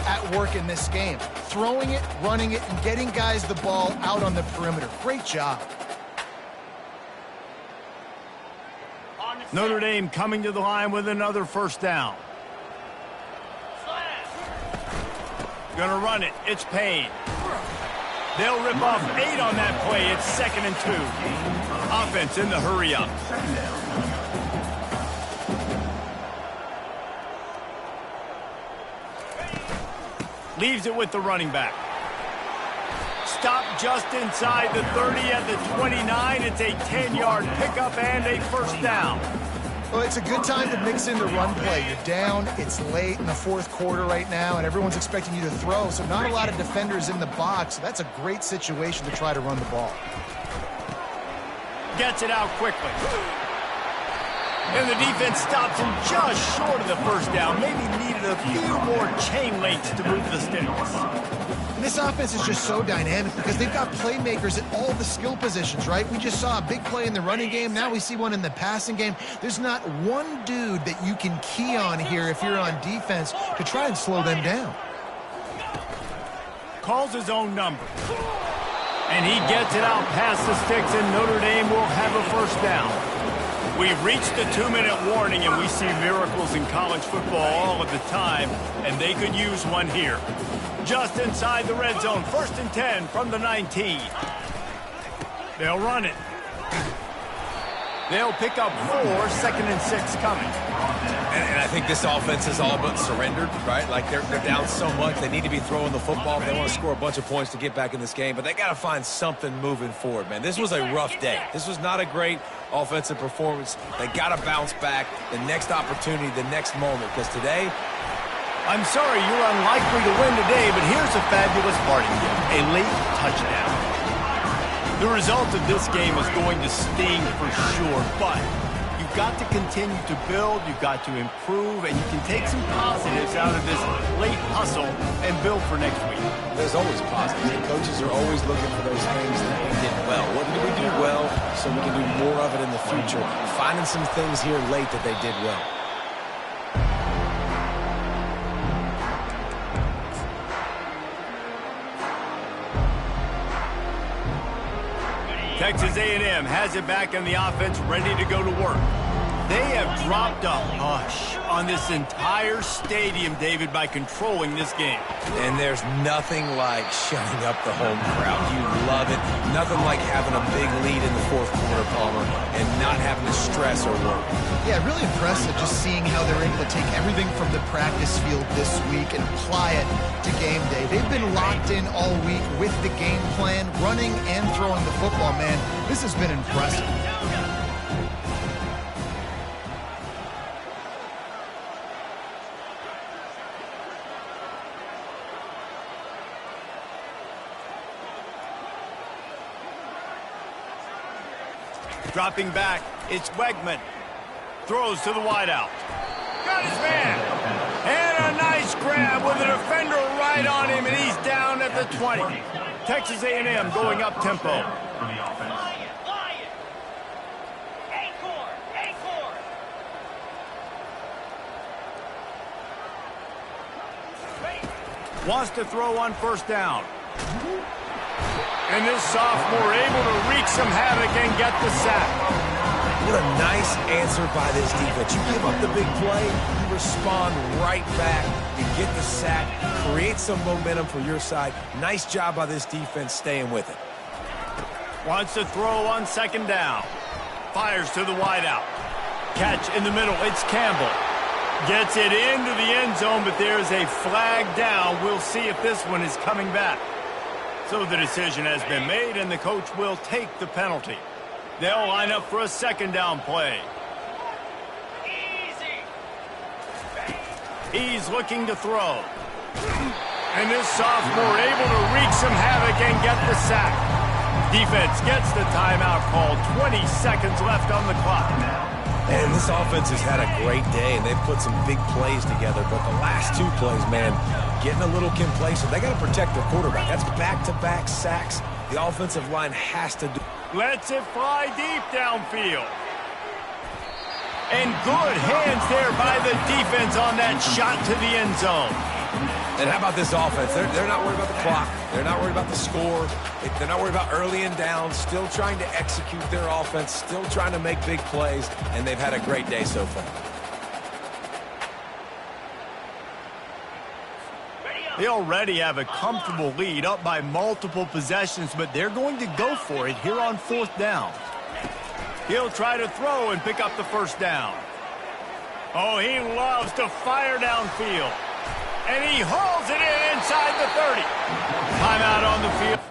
at work in this game. Throwing it, running it, and getting guys the ball out on the perimeter. Great job. Notre Dame coming to the line with another first down. Gonna run it. It's Payne. They'll rip off 8 on that play. It's 2nd and 2. Offense in the hurry up. Leaves it with the running back. Stop just inside the 30 at the 29. It's a 10-yard pickup and a first down. Well, it's a good time to mix in the run play. You're down, it's late in the fourth quarter right now, and everyone's expecting you to throw, so not a lot of defenders in the box. So that's a great situation to try to run the ball. Gets it out quickly. And the defense stops him just short of the first down. Maybe needed a few more chain links to move the sticks. And this offense is just so dynamic because they've got playmakers at all the skill positions, right? We just saw a big play in the running game. Now we see one in the passing game. There's not one dude that you can key on here if you're on defense to try and slow them down. Calls his own number. And he gets it out past the sticks, and Notre Dame will have a first down. We've reached the 2-minute warning, and we see miracles in college football all of the time, and they could use one here. Just inside the red zone, 1st and 10 from the 19. They'll run it. They'll pick up 4, 2nd and 6 coming. And I think this offense is all but surrendered, right? Like they're down so much. They need to be throwing the football. They want to score a bunch of points to get back in this game, but they got to find something moving forward, man. This was a rough day. This was not a great offensive performance. They got to bounce back the next opportunity, the next moment, because today, I'm sorry you're unlikely to win today, but here's a fabulous parting gift, a late touchdown. The result of this game is going to sting for sure, but you've got to continue to build, you've got to improve, and you can take some positives out of this late hustle and build for next week. there's always positives. And coaches are always looking for those things that we did well. What did we do well so we can do more of it in the future? Finding some things here late that they did well. Texas A&M has it back in the offense, ready to go to work. They have dropped a hush on this entire stadium, David, by controlling this game. And there's nothing like shutting up the home crowd. You love it. Nothing like having a big lead in the fourth quarter, Palmer, and not having to stress or worry. Yeah, really impressive just seeing how they're able to take everything from the practice field this week and apply it to game day. They've been locked in all week with the game plan, running and throwing the football, man. This has been impressive. Dropping back, it's Wegman. Throws to the wideout. Got his man. And a nice grab with a defender right on him, and he's down at the 20. Texas A&M going up tempo. Lion. Acorn. Wants to throw on first down. And this sophomore able to wreak some havoc and get the sack. What a nice answer by this defense. You give up the big play, you respond right back, you get the sack, create some momentum for your side. Nice job by this defense staying with it. Wants to throw on second down. Fires to the wideout. Catch in the middle. It's Campbell. Gets it into the end zone, but there's a flag down. We'll see if this one is coming back. So the decision has been made, and the coach will take the penalty. They'll line up for a second down play. He's looking to throw. And this sophomore able to wreak some havoc and get the sack. Defense gets the timeout called. 20 seconds left on the clock. And this offense has had a great day, and they've put some big plays together. But the last two plays, man, getting a little complacent. They got to protect their quarterback. That's back-to-back sacks. The offensive line has to do. Lets it fly deep downfield. And good hands there by the defense on that shot to the end zone. And how about this offense? They're not worried about the clock. They're not worried about the score. They're not worried about early and down. Still trying to execute their offense. Still trying to make big plays. And they've had a great day so far. They already have a comfortable lead, up by multiple possessions, but they're going to go for it here on 4th down. He'll try to throw and pick up the first down. Oh, he loves to fire downfield. And he hauls it in inside the 30. Timeout on the field.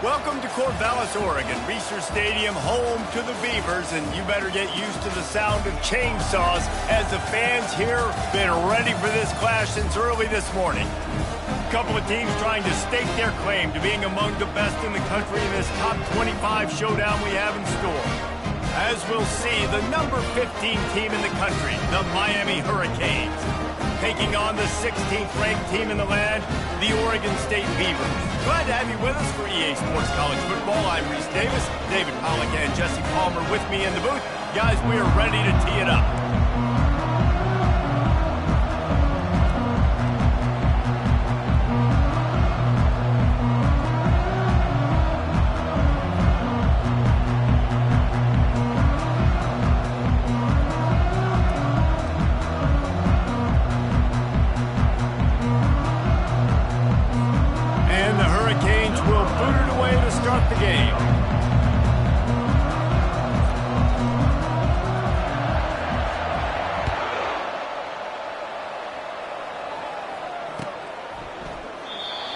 Welcome to Corvallis, Oregon, Reser Stadium, home to the Beavers, and you better get used to the sound of chainsaws as the fans here been ready for this clash since early this morning. A couple of teams trying to stake their claim to being among the best in the country in this top 25 showdown we have in store. As we'll see, the number 15 team in the country, the Miami Hurricanes, taking on the 16th ranked team in the land, the Oregon State Beavers. Glad to have you with us for EA Sports College Football. I'm Reese Davis, David Pollock and Jesse Palmer with me in the booth. Guys, we are ready to tee it up.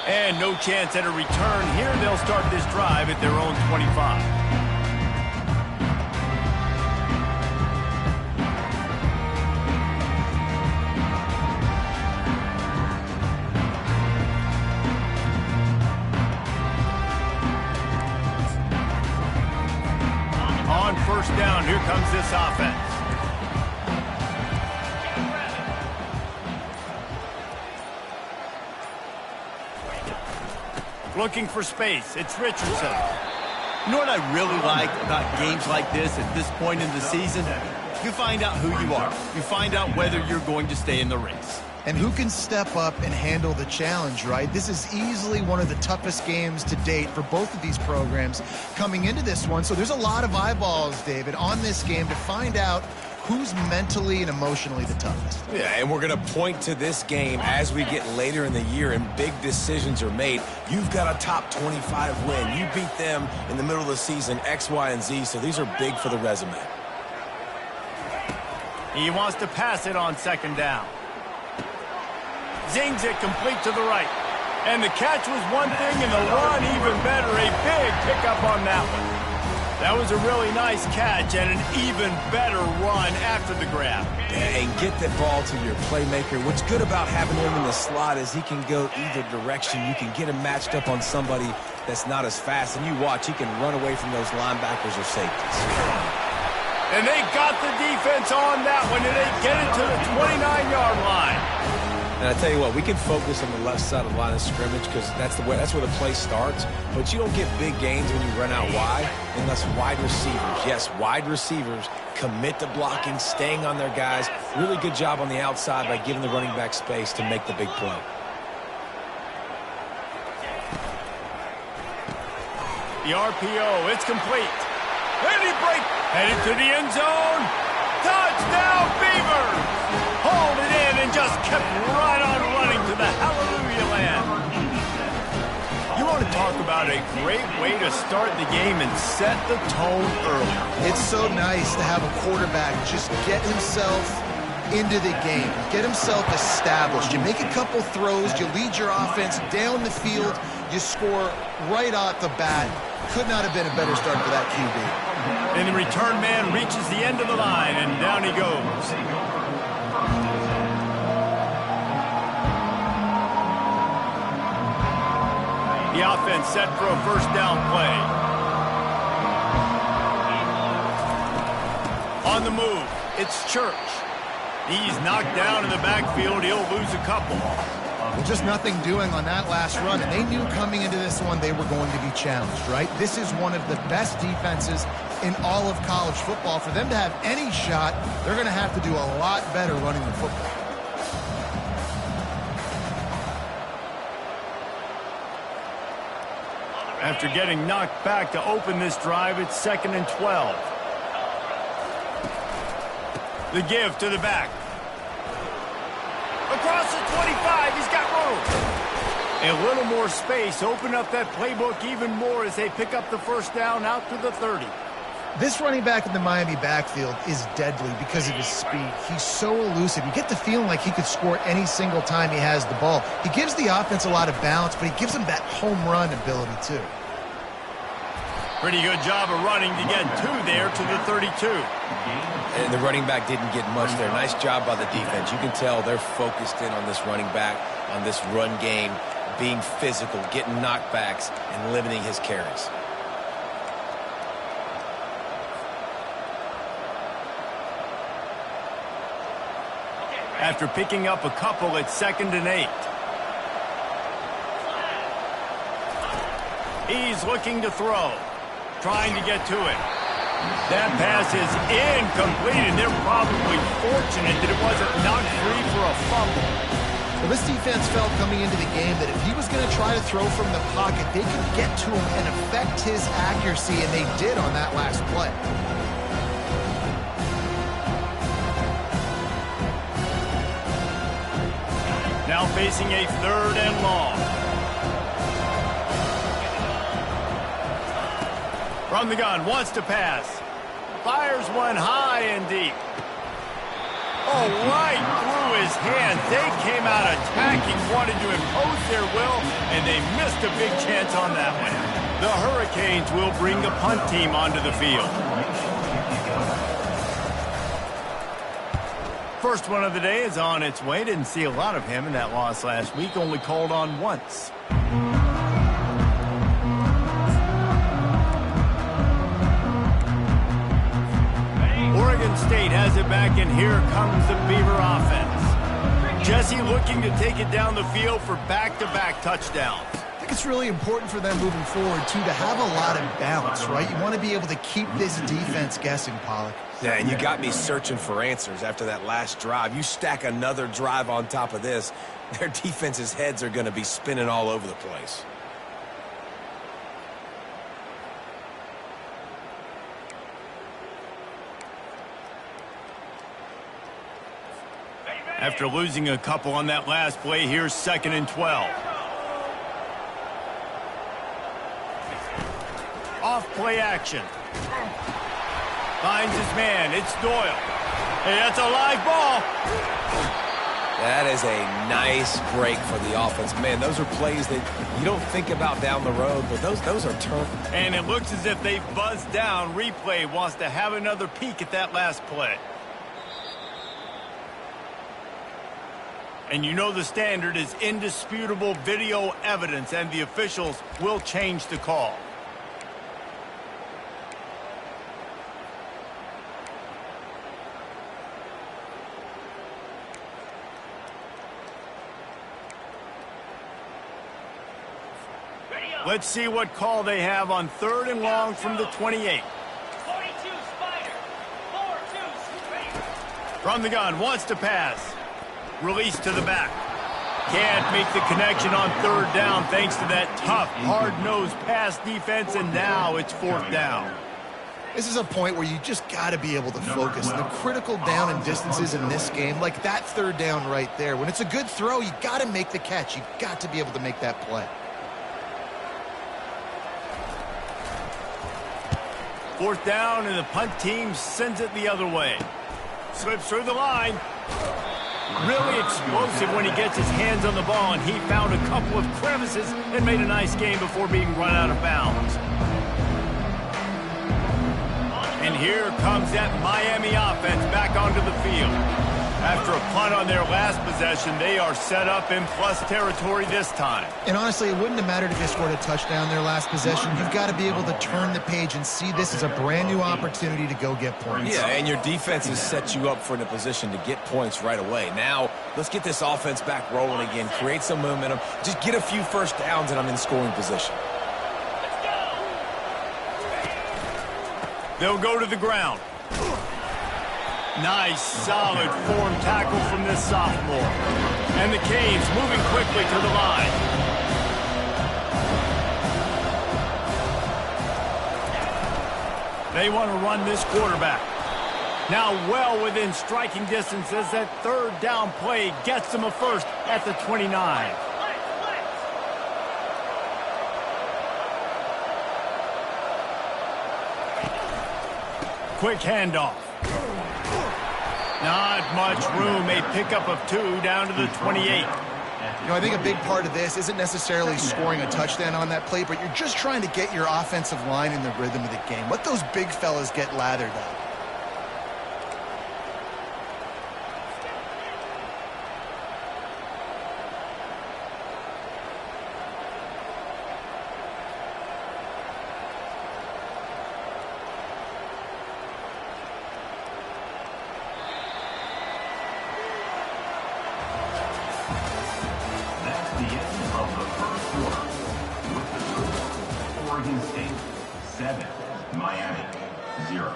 And no chance at a return here. They'll start this drive at their own 25. On first down, here comes this offense. Looking for space. It's Richardson. You know what I really like about games like this at this point in the season? You find out who you are. You find out whether you're going to stay in the race. And who can step up and handle the challenge, right? This is easily one of the toughest games to date for both of these programs coming into this one. So there's a lot of eyeballs, David, on this game to find out who's mentally and emotionally the toughest. Yeah, and we're going to point to this game as we get later in the year and big decisions are made. You've got a top 25 win. You beat them in the middle of the season, X, Y, and Z, so these are big for the resume. He wants to pass it on second down. Zings it complete to the right. And the catch was one thing, and the run even better. A big pickup on that one. That was a really nice catch and an even better run after the grab. And get the ball to your playmaker. What's good about having him in the slot is he can go either direction. You can get him matched up on somebody that's not as fast. And you watch, he can run away from those linebackers or safeties. And they got the defense on that one, and they get it to the 29-yard line. And I tell you what, we can focus on the left side of the line of scrimmage because that's where the play starts. But you don't get big gains when you run out wide unless wide receivers. Yes, wide receivers commit to blocking, staying on their guys. Really good job on the outside by giving the running back space to make the big play. The RPO, it's complete. And he breaks, headed to the end zone. Touchdown, Beavers! Hauled it in and just kept right on running to the hallelujah land. You want to talk about a great way to start the game and set the tone early. It's so nice to have a quarterback just get himself into the game, get himself established. You make a couple throws, you lead your offense down the field, you score right off the bat. Could not have been a better start for that QB. And the return man reaches the end of the line, and down he goes. The offense set for a first down play. On the move, it's Church. He's knocked down in the backfield. He'll lose a couple. Well, just nothing doing on that last run, and they knew coming into this one they were going to be challenged, right? This is one of the best defenses in all of college football. For them to have any shot, they're going to have to do a lot better running the football. After getting knocked back to open this drive, it's 2nd and 12. The give to the back. Across the 25, he's got room. A little more space, open up that playbook even more as they pick up the first down out to the 30. This running back in the Miami backfield is deadly because of his speed. He's so elusive. You get the feeling like he could score any single time he has the ball. He gives the offense a lot of balance, but he gives them that home run ability too. Pretty good job of running to get two there to the 32. And the running back didn't get much there. Nice job by the defense. You can tell they're focused in on this running back, on this run game, being physical, getting knockbacks, and limiting his carries. After picking up a couple, it's 2nd and 8. He's looking to throw, trying to get to it. That pass is incomplete, and they're probably fortunate that it wasn't knocked free for a fumble. Well, this defense felt coming into the game that if he was going to try to throw from the pocket, they could get to him and affect his accuracy, and they did on that last play. Now facing a 3rd and long. From the gun, wants to pass. Fires one high and deep. Oh, right through his hands. They came out attacking, wanted to impose their will, and they missed a big chance on that one. The Hurricanes will bring the punt team onto the field. First one of the day is on its way. Didn't see a lot of him in that loss last week. Only called on once. Oregon State has it back, and here comes the Beaver offense. Jesse looking to take it down the field for back-to-back touchdowns. I think it's really important for them moving forward, too, to have a lot of balance, right? You want to be able to keep this defense guessing, Pollock. Yeah, and you got me searching for answers after that last drive. You stack another drive on top of this, their defense's heads are going to be spinning all over the place. After losing a couple on that last play, here's 2nd and 12. Off play action. Finds his man. It's Doyle. Hey, that's a live ball. That is a nice break for the offense. Man, those are plays that you don't think about down the road, but those are tough. And it looks as if they've buzzed down. Replay wants to have another peek at that last play. And you know the standard is indisputable video evidence, and the officials will change the call. Let's see what call they have on 3rd and long from the 28. 42 Spider. 4-2 From the gun, wants to pass. Release to the back. Can't make the connection on 3rd down thanks to that tough, hard-nosed pass defense, and now it's 4th down. This is a point where you just got to be able to focus. The critical down and distances in this game, like that 3rd down right there. When it's a good throw, you got to make the catch. You got to be able to make that play. 4th down, and the punt team sends it the other way. Slips through the line. Really explosive when he gets his hands on the ball, and he found a couple of crevices and made a nice game before being run out of bounds. And here comes that Miami offense back onto the field. After a punt on their last possession, they are set up in plus territory this time. And honestly, it wouldn't have mattered if they scored a touchdown their last possession. You've got to be able to turn the page and see this as a brand new opportunity to go get points. Yeah, and your defense has set you up for the position to get points right away. Now, let's get this offense back rolling again, create some momentum, just get a few first downs, and I'm in scoring position. They'll go to the ground. Nice, solid form tackle from this sophomore. And the Canes moving quickly to the line. They want to run this quarterback. Now well within striking distance as that 3rd down play gets them a first at the 29. Quick handoff. Not much room. A pickup of 2 down to the 28. You know, I think a big part of this isn't necessarily scoring a touchdown on that play, but you're just trying to get your offensive line in the rhythm of the game. Let those big fellas get lathered up. The end of the first quarter with the score, Oregon State 7, Miami 0.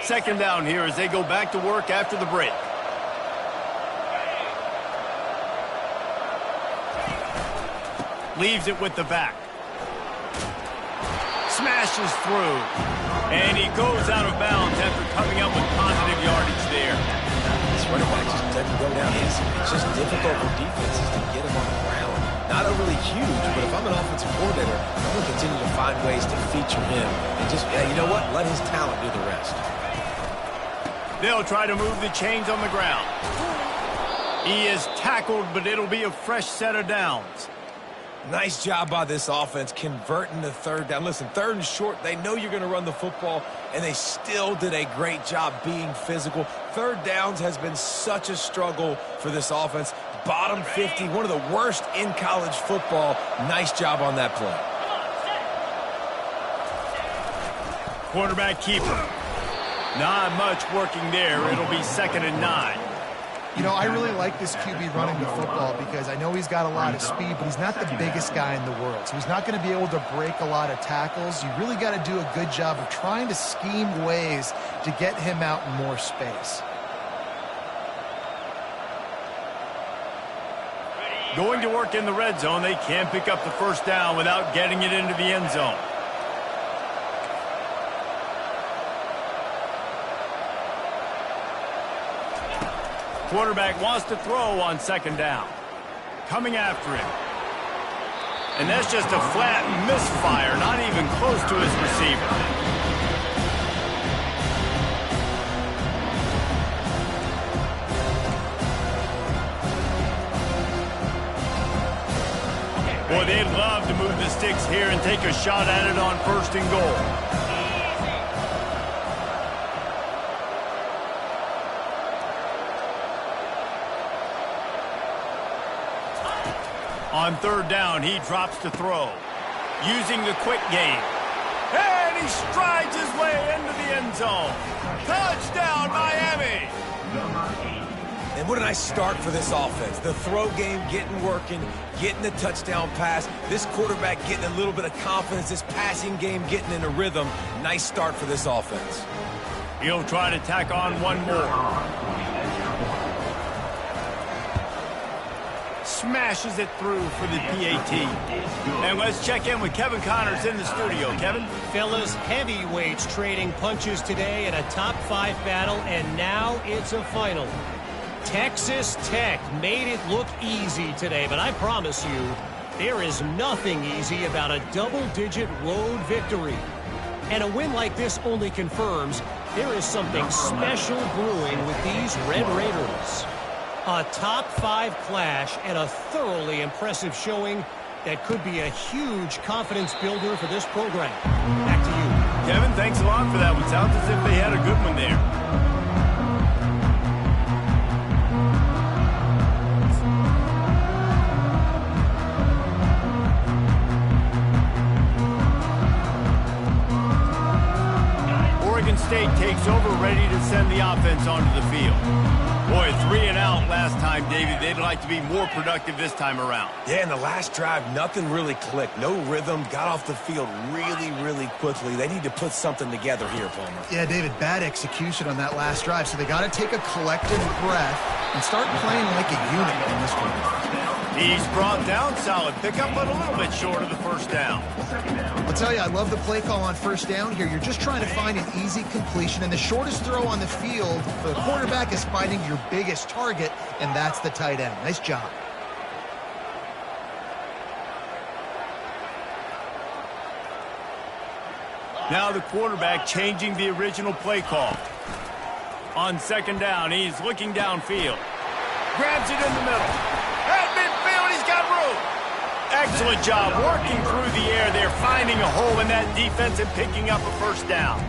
Second down here as they go back to work after the break. Leaves it with the back. Smashes through. And he goes out of bounds after coming up with positive yardage there. This running back just doesn't go down easy. It's just difficult for defenses to get him on the ground. Not overly huge, but if I'm an offensive coordinator, I'm going to continue to find ways to feature him. And just, you know what? Let his talent do the rest. They'll try to move the chains on the ground. He is tackled, but it'll be a fresh set of downs. Nice job by this offense converting the 3rd down. Listen, 3rd and short, they know you're going to run the football, and they still did a great job being physical. 3rd downs has been such a struggle for this offense. Bottom 50, one of the worst in college football. Nice job on that play. Quarterback keeper. Not much working there. It'll be 2nd and 9. You know, I really like this QB running the football because I know he's got a lot of speed, but he's not the biggest guy in the world. So he's not going to be able to break a lot of tackles. You really got to do a good job of trying to scheme ways to get him out in more space. Going to work in the red zone. They can't pick up the first down without getting it into the end zone. Quarterback wants to throw on 2nd down. Coming after him. And that's just a flat misfire, not even close to his receiver. Boy, they'd love to move the sticks here and take a shot at it on 1st and goal. On 3rd down, he drops to throw. Using the quick game. And he strides his way into the end zone. Touchdown, Miami! And what a nice start for this offense. The throw game getting working, getting the touchdown pass. This quarterback getting a little bit of confidence. This passing game getting in a rhythm. Nice start for this offense. He'll try to tack on one more. Smashes it through for the PAT. And let's check in with Kevin Connors in the studio. Kevin? Fellas, heavyweights trading punches today in a top 5 battle, and now it's a final. Texas Tech made it look easy today, but I promise you, there is nothing easy about a double-digit road victory. And a win like this only confirms there is something special brewing with these Red Raiders. A top 5 clash and a thoroughly impressive showing that could be a huge confidence builder for this program. Back to you. Kevin, thanks a lot for that one. Sounds as if they had a good one there. Oregon State takes over, ready to send the offense onto the field. Boy, 3 and out last time, David. They'd like to be more productive this time around. Yeah, in the last drive, nothing really clicked. No rhythm. Got off the field really, really quickly. They need to put something together here, Palmer. Yeah, David, bad execution on that last drive. So they got to take a collective breath and start playing like a unit in this one. He's brought down, solid pickup, but a little bit short of the first down. I'll tell you, I love the play call on 1st down here. You're just trying to find an easy completion, and the shortest throw on the field for the quarterback is finding your biggest target, and that's the tight end. Nice job. Now the quarterback changing the original play call. On 2nd down, he's looking downfield. Grabs it in the middle. At midfield, he's got room. Excellent job working through the air there, finding a hole in that defense and picking up a 1st down.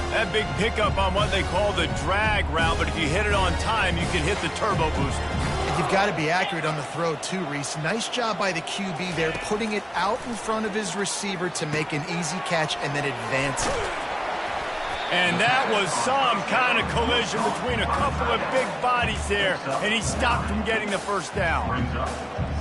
That big pickup on what they call the drag route, but if you hit it on time, you can hit the turbo booster. And you've got to be accurate on the throw too, Reese. Nice job by the QB there, putting it out in front of his receiver to make an easy catch and then advance it. And that was some kind of collision between a couple of big bodies there, and he stopped from getting the 1st down.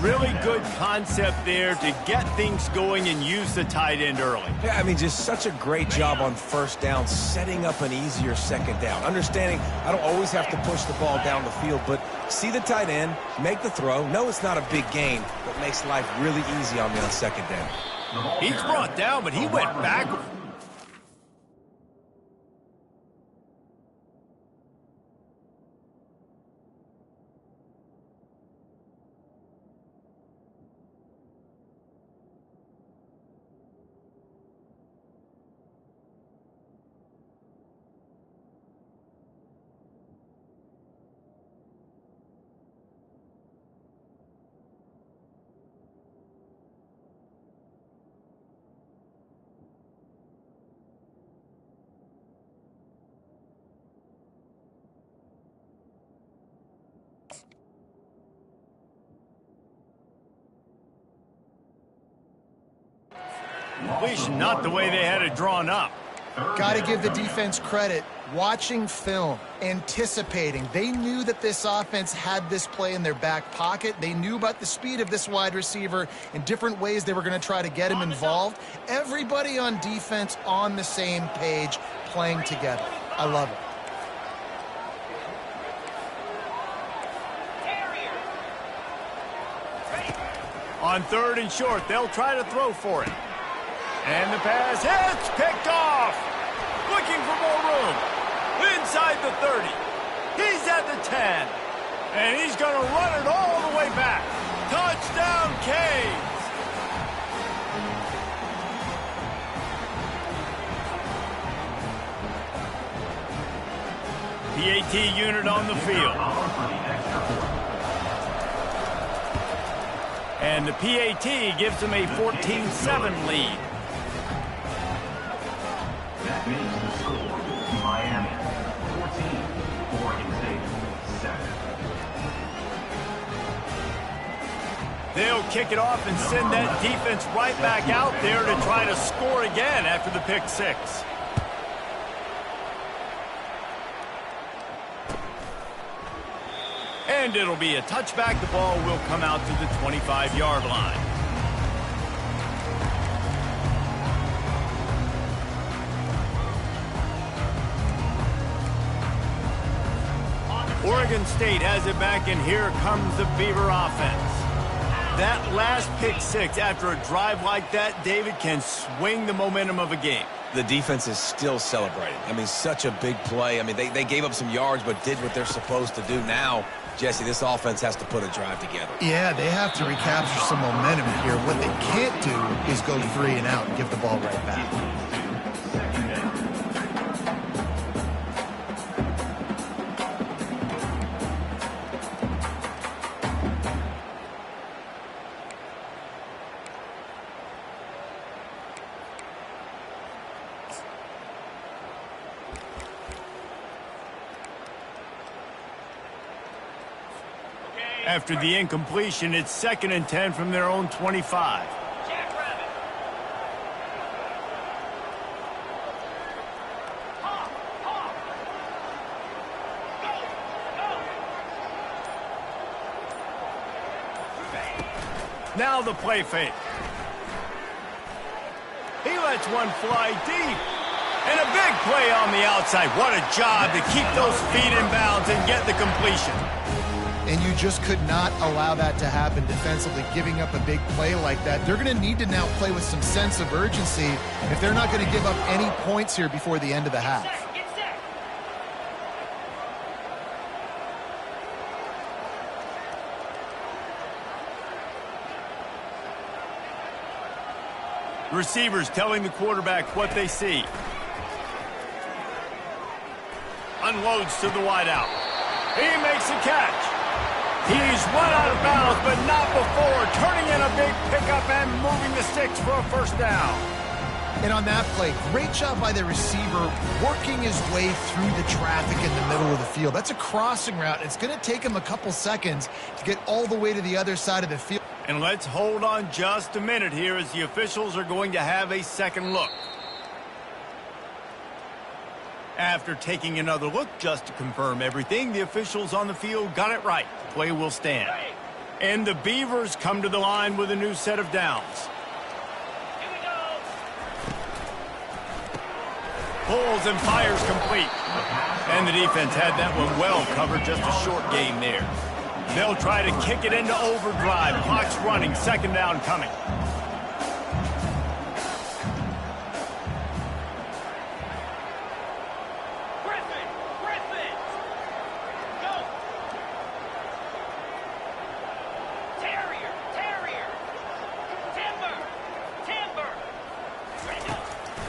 Really good concept there to get things going and use the tight end early. Yeah, I mean, just such a great job on 1st down, setting up an easier 2nd down. Understanding I don't always have to push the ball down the field, but see the tight end, make the throw. No, it's not a big gain, but makes life really easy on me on 2nd down. He's brought down, but he went backward. Completion, not the way they had it drawn up. Got to give the defense credit. watching film, anticipating. They knew that this offense had this play in their back pocket. They knew about the speed of this wide receiver and different ways they were going to try to get him involved. Everybody on defense on the same page, playing together. I love it. On 3rd and short, they'll try to throw for it. And the pass hits, picked off. Looking for more room. Inside the 30. He's at the 10. And he's going to run it all the way back. Touchdown, Canes. PAT unit on the field. And the PAT gives them a 14-7 lead. That makes the score Miami 14, Oregon State 7. They'll kick it off and send that defense right back out there to try to score again after the pick six. And it'll be a touchback. The ball will come out to the 25-yard line. Oregon State has it back, and here comes the Beaver offense. That last pick six after a drive like that, David, can swing the momentum of a game. The defense is still celebrating. I mean, such a big play. I mean, they gave up some yards but did what they're supposed to do. Now, Jesse, this offense has to put a drive together. Yeah, they have to recapture some momentum here. What they can't do is go 3 and out and give the ball right back. After the incompletion, it's 2nd and 10 from their own 25. Jackrabbit. Hawk, hawk. Go, go. Now the play fake. He lets one fly deep. And a big play on the outside. What a job to keep those feet in bounds and get the completion. And you just could not allow that to happen defensively, giving up a big play like that. They're going to need to now play with some sense of urgency if they're not going to give up any points here before the end of the half. Get set. Receivers telling the quarterback what they see. Unloads to the wideout. He makes a catch. He's run out of bounds, but not before turning in a big pickup and moving the sticks for a first down. And on that play, great job by the receiver working his way through the traffic in the middle of the field. That's a crossing route. It's going to take him a couple seconds to get all the way to the other side of the field. And let's hold on just a minute here as the officials are going to have a second look. After taking another look just to confirm everything, the officials on the field got it right. The play will stand. And the Beavers come to the line with a new set of downs. Here we go. Pulls and fires complete. And the defense had that one well covered, just a short game there. They'll try to kick it into overdrive. Clock's running, 2nd down coming.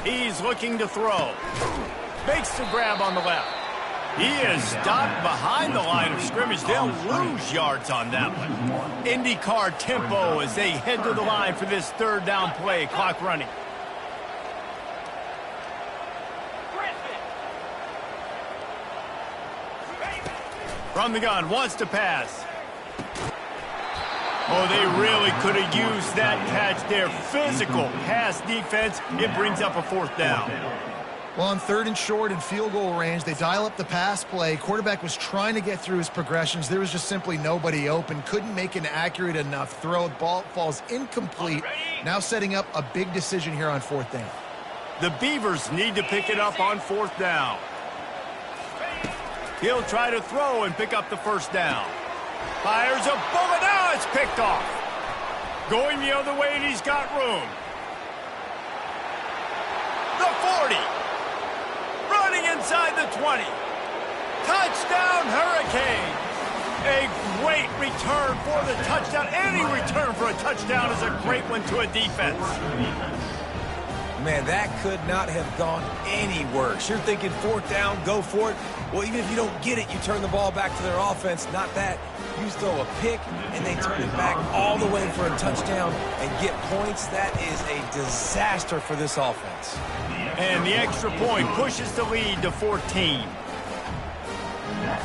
He's looking to throw. Makes the grab on the left. He is stopped behind the line of scrimmage. They'll lose yards on that one. IndyCar tempo as they head to the line for this 3rd down play. Clock running. From the gun, wants to pass. Oh, they really could have used that catch there. Physical pass defense. It brings up a 4th down. Well, on 3rd and short and field goal range, they dial up the pass play. Quarterback was trying to get through his progressions. There was just simply nobody open. Couldn't make an accurate enough throw. Ball falls incomplete. Now setting up a big decision here on 4th down. The Beavers need to pick it up on 4th down. He'll try to throw and pick up the 1st down. Fires a bullet. Now it's picked off. Going the other way, and he's got room. The 40. Running inside the 20. Touchdown, Hurricane. A great return for the touchdown. Any return for a touchdown is a great one to a defense. Man, that could not have gone any worse. You're thinking 4th down, go for it. Well, even if you don't get it, you turn the ball back to their offense. Not that. You throw a pick, and they turn it back all the way for a touchdown and get points. That is a disaster for this offense. And the extra point pushes the lead to 14.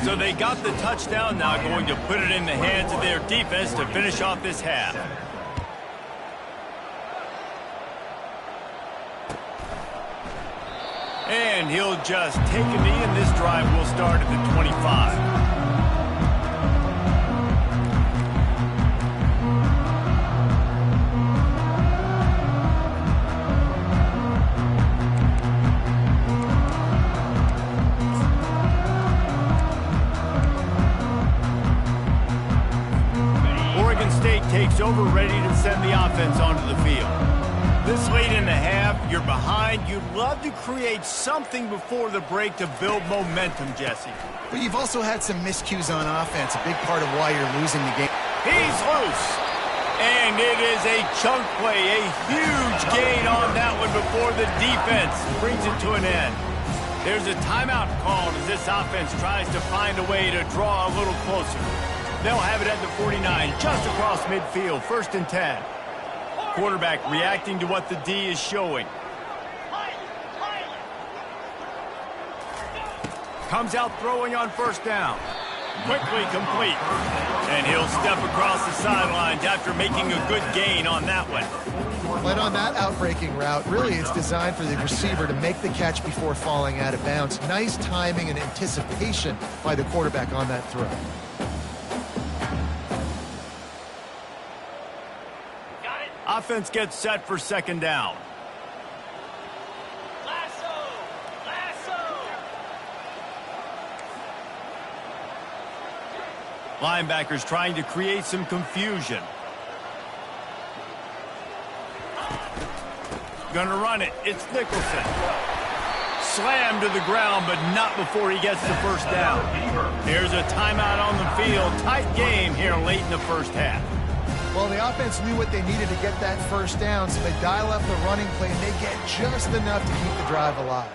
So they got the touchdown, now going to put it in the hands of their defense to finish off this half. And he'll just take a knee, and this drive will start at the 25. Oregon State takes over, ready to send the offense onto the field. This late in the half, you're behind. You'd love to create something before the break to build momentum, Jesse. But you've also had some miscues on offense, a big part of why you're losing the game. He's loose. And it is a chunk play, a huge gain on that one before the defense brings it to an end. There's a timeout called as this offense tries to find a way to draw a little closer. They'll have it at the 49, just across midfield, 1st and 10. Quarterback reacting to what the D is showing. Comes out throwing on 1st down. Quickly complete. And he'll step across the sidelines after making a good gain on that one. But on that outbreaking route, really it's designed for the receiver to make the catch before falling out of bounds. Nice timing and anticipation by the quarterback on that throw. Offense gets set for 2nd down. Lasso! Lasso! Linebackers trying to create some confusion. Gonna run it. It's Nicholson. Slammed to the ground, but not before he gets the 1st down. Here's a timeout on the field. Tight game here late in the 1st half. Well, the offense knew what they needed to get that 1st down, so they dial up the running play, and they get just enough to keep the drive alive.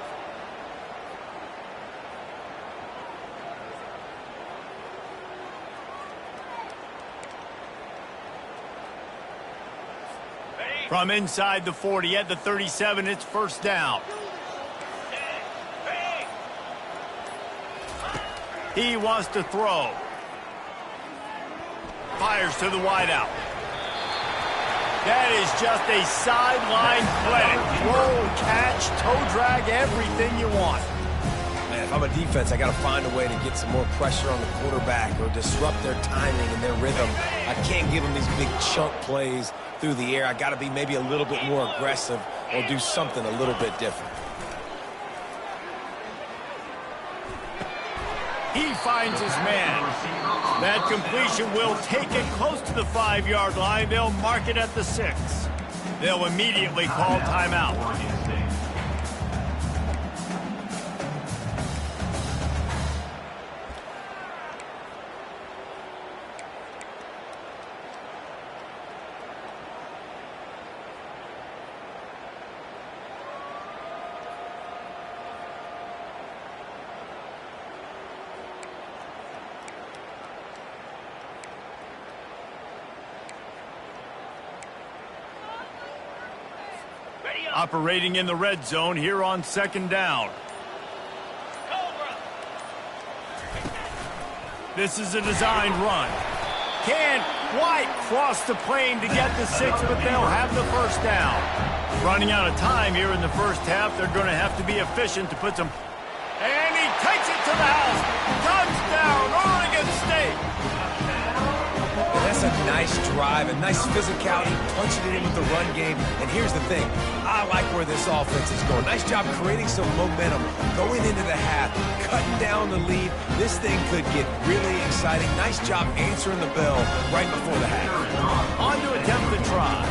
From inside the 40 at the 37, it's 1st down. He wants to throw. Fires to the wideout. That is just a sideline clinic. Roll, catch, toe drag, everything you want. Man, if I'm a defense, I got to find a way to get some more pressure on the quarterback or disrupt their timing and their rhythm. I can't give them these big chunk plays through the air. I got to be maybe a little bit more aggressive or do something a little bit different. He finds his man. That completion will take it close to the 5-yard line. They'll mark it at the 6. They'll immediately call timeout. Operating in the red zone here on 2nd down. This is a designed run. Can't quite cross the plane to get the 6, but they'll have the first down. Running out of time here in the first half. They're going to have to be efficient to put some... And he takes it to the house. Touchdown, Oregon State. And that's a nice drive, a nice physicality, punching it in with the run game. And here's the thing. I like where this offense is going. Nice job creating some momentum, going into the half, cutting down the lead. This thing could get really exciting. Nice job answering the bell right before the half. On to attempt the try.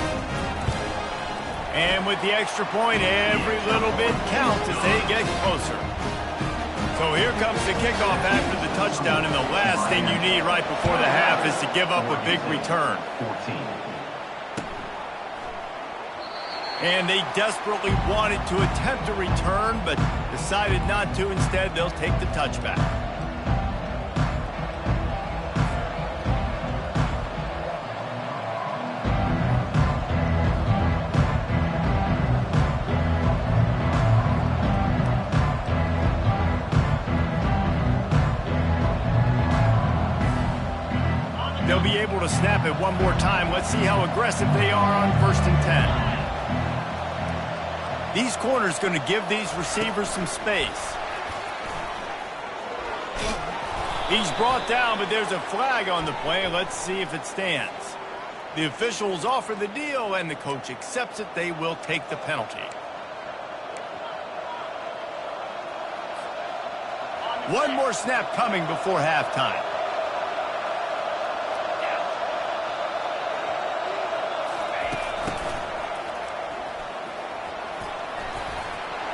And with the extra point, every little bit counts as they get closer. So here comes the kickoff after the touchdown, and the last thing you need right before the half is to give up a big return. 14. And they desperately wanted to attempt a return, but decided not to. Instead, they'll take the touchback. They'll be able to snap it one more time. Let's see how aggressive they are on 1st and 10. These corners going to give these receivers some space. He's brought down, but there's a flag on the play. Let's see if it stands. The officials offer the deal, and the coach accepts it. They will take the penalty. One more snap coming before halftime.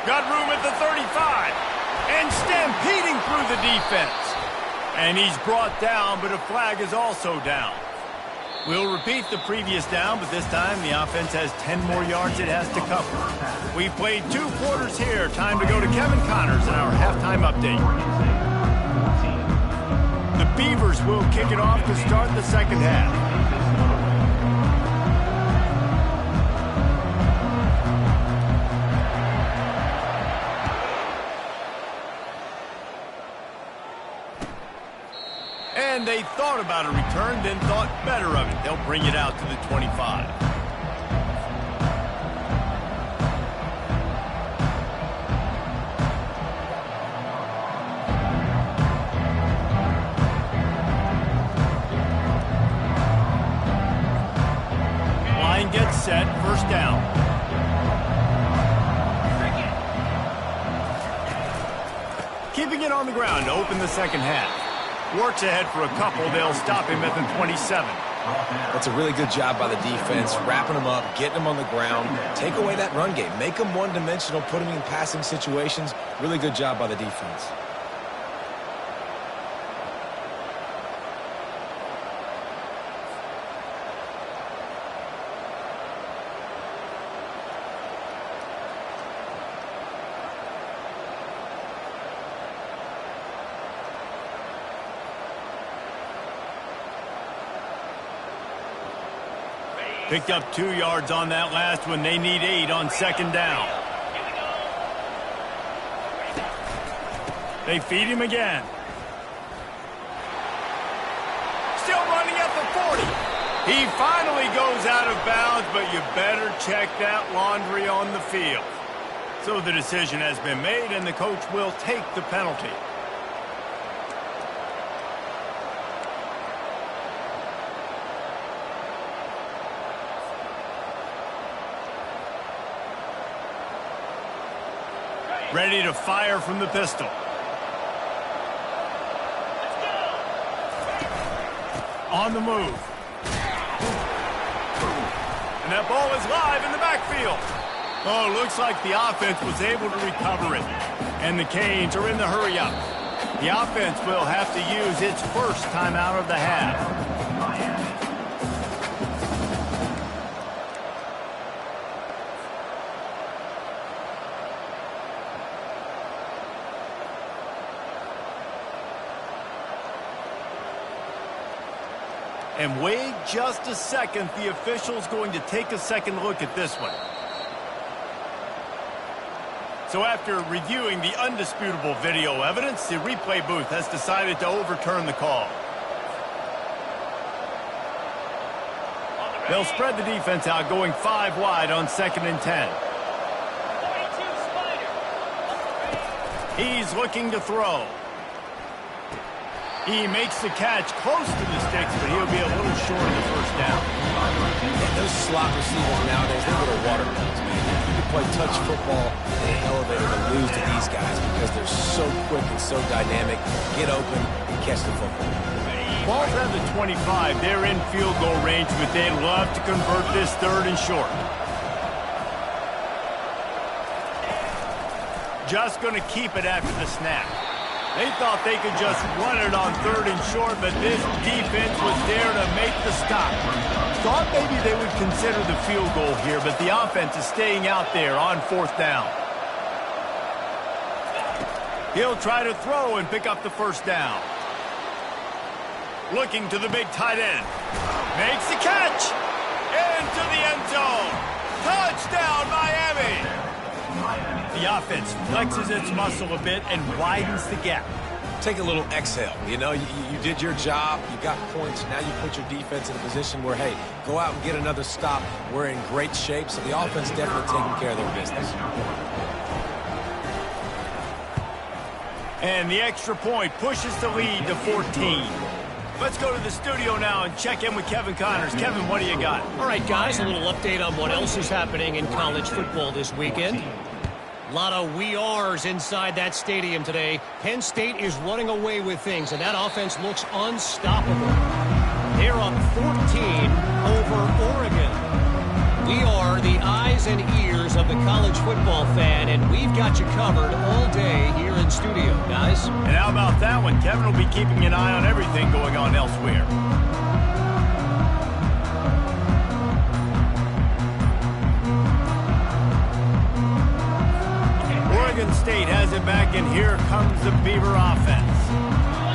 Got room at the 35. And stampeding through the defense. And he's brought down, but a flag is also down. We'll repeat the previous down, but this time the offense has 10 more yards it has to cover. We've played 2 quarters here. Time to go to Kevin Connors in our halftime update. The Beavers will kick it off to start the second half. And they thought about a return, then thought better of it. They'll bring it out to the 25. Line gets set, first down. Keeping it on the ground to open the second half. Works ahead for a couple. They'll stop him at the 27. That's a really good job by the defense, wrapping them up, getting them on the ground. Take away that run game. Make them one-dimensional, put them in passing situations. Really good job by the defense. Picked up 2 yards on that last one. They need 8 on second down. They feed him again. Still running at the 40. He finally goes out of bounds, but you better check that laundry on the field. So the decision has been made, and the coach will take the penalty. Ready to fire from the pistol. On the move. And that ball is live in the backfield. Oh, looks like the offense was able to recover it. And the Canes are in the hurry-up. The offense will have to use its first timeout of the half. And wait just a second. The official's going to take a second look at this one. So after reviewing the undisputable video evidence, the replay booth has decided to overturn the call. They'll spread the defense out, going 5 wide on 2nd and 10. 42 Spider. He's looking to throw. He makes the catch close to the sticks, but he'll be a little short of the first down. Yeah, those slot receivers nowadays, they're little water guns, man. You can play touch football in an elevator to lose to these guys because they're so quick and so dynamic. Get open and catch the football. Ball's at the 25. They're in field goal range, but they'd love to convert this 3rd and short. Just going to keep it after the snap. They thought they could just run it on 3rd and short, but this defense was there to make the stop. Thought maybe they would consider the field goal here, but the offense is staying out there on 4th down. He'll try to throw and pick up the first down. Looking to the big tight end. Makes the catch. Into the end zone. Touchdown, Miami. The offense flexes its muscle a bit and widens the gap. Take a little exhale. You know, you did your job. You got points. Now you put your defense in a position where, hey, go out and get another stop. We're in great shape, so the offense definitely taking care of their business. And the extra point pushes the lead to 14. Let's go to the studio now and check in with Kevin Connors. Kevin, what do you got? All right, guys, a little update on what else is happening in college football this weekend. A lot of we ares inside that stadium today. Penn State is running away with things, and that offense looks unstoppable. They're up 14 over Oregon. We are the eyes and ears of the college football fan, and we've got you covered all day here in studio, guys. And how about that one? Kevin will be keeping an eye on everything going on elsewhere. Oregon State has it back, and here comes the Beaver offense.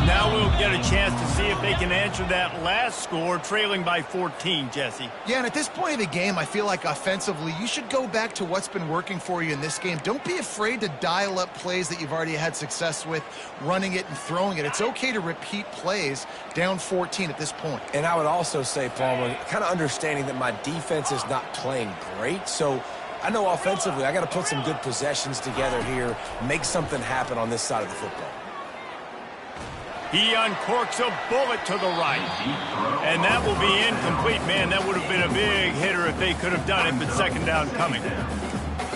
Now we'll get a chance to see if they can answer that last score, trailing by 14, Jesse. Yeah, and at this point of the game, I feel like offensively, you should go back to what's been working for you in this game. Don't be afraid to dial up plays that you've already had success with, running it and throwing it. It's okay to repeat plays down 14 at this point. And I would also say, Palmer, kind of understanding that my defense is not playing great, so I know offensively I got to put some good possessions together here, make something happen on this side of the football. He uncorks a bullet to the right. And that will be incomplete. Man, that would have been a big hitter if they could have done it, but 2nd down coming.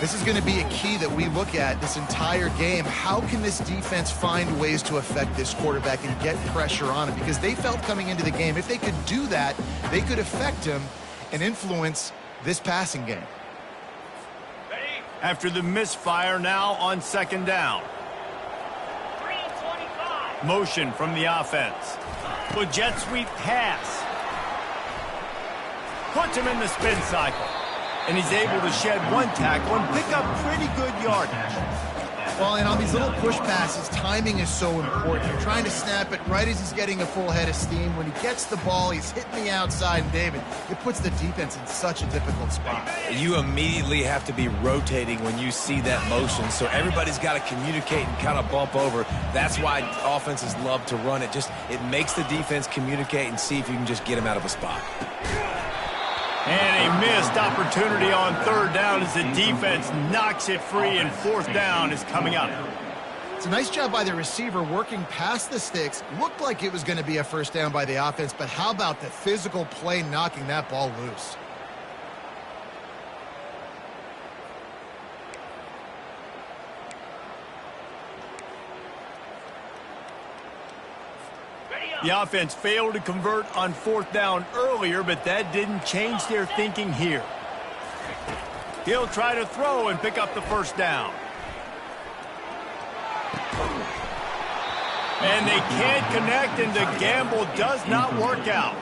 This is going to be a key that we look at this entire game. How can this defense find ways to affect this quarterback and get pressure on him? Because they felt coming into the game, if they could do that, they could affect him and influence this passing game. After the misfire, now on 2nd down. Motion from the offense. Well, jet sweep pass. Puts him in the spin cycle. And he's able to shed one tackle and pick up pretty good yardage. Well, and on these little push passes, timing is so important. You're trying to snap it right as he's getting a full head of steam. When he gets the ball, he's hitting the outside, and David, it puts the defense in such a difficult spot. You immediately have to be rotating when you see that motion, so everybody's got to communicate and kind of bump over. That's why offenses love to run it. It makes the defense communicate and see if you can just get him out of a spot. And a missed opportunity on 3rd down as the defense knocks it free, and 4th down is coming up. It's a nice job by the receiver working past the sticks. Looked like it was going to be a 1st down by the offense, but how about the physical play knocking that ball loose? The offense failed to convert on 4th down earlier, but that didn't change their thinking here. He'll try to throw and pick up the 1st down. And they can't connect, and the gamble does not work out.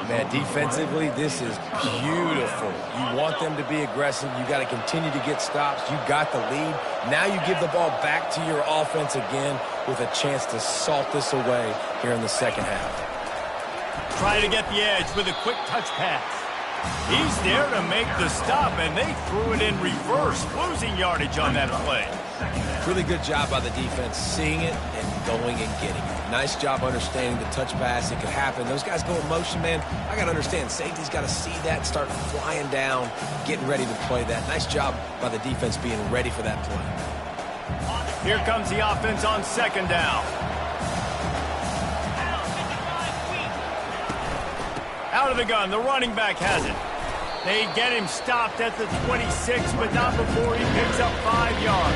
Man, defensively, this is beautiful. You want them to be aggressive. You got to continue to get stops. You got the lead. Now you give the ball back to your offense again with a chance to salt this away here in the 2nd half. Try to get the edge with a quick touch pass. He's there to make the stop, and they threw it in reverse, losing yardage on that play. Really good job by the defense, seeing it and going and getting it. Nice job understanding the touch pass. It could happen. Those guys go in motion, man. I got to understand, safety's got to see that, start flying down, getting ready to play that. Nice job by the defense being ready for that play. Here comes the offense on second down. Out of the gun, the running back has it. They get him stopped at the 26, but not before he picks up 5 yards.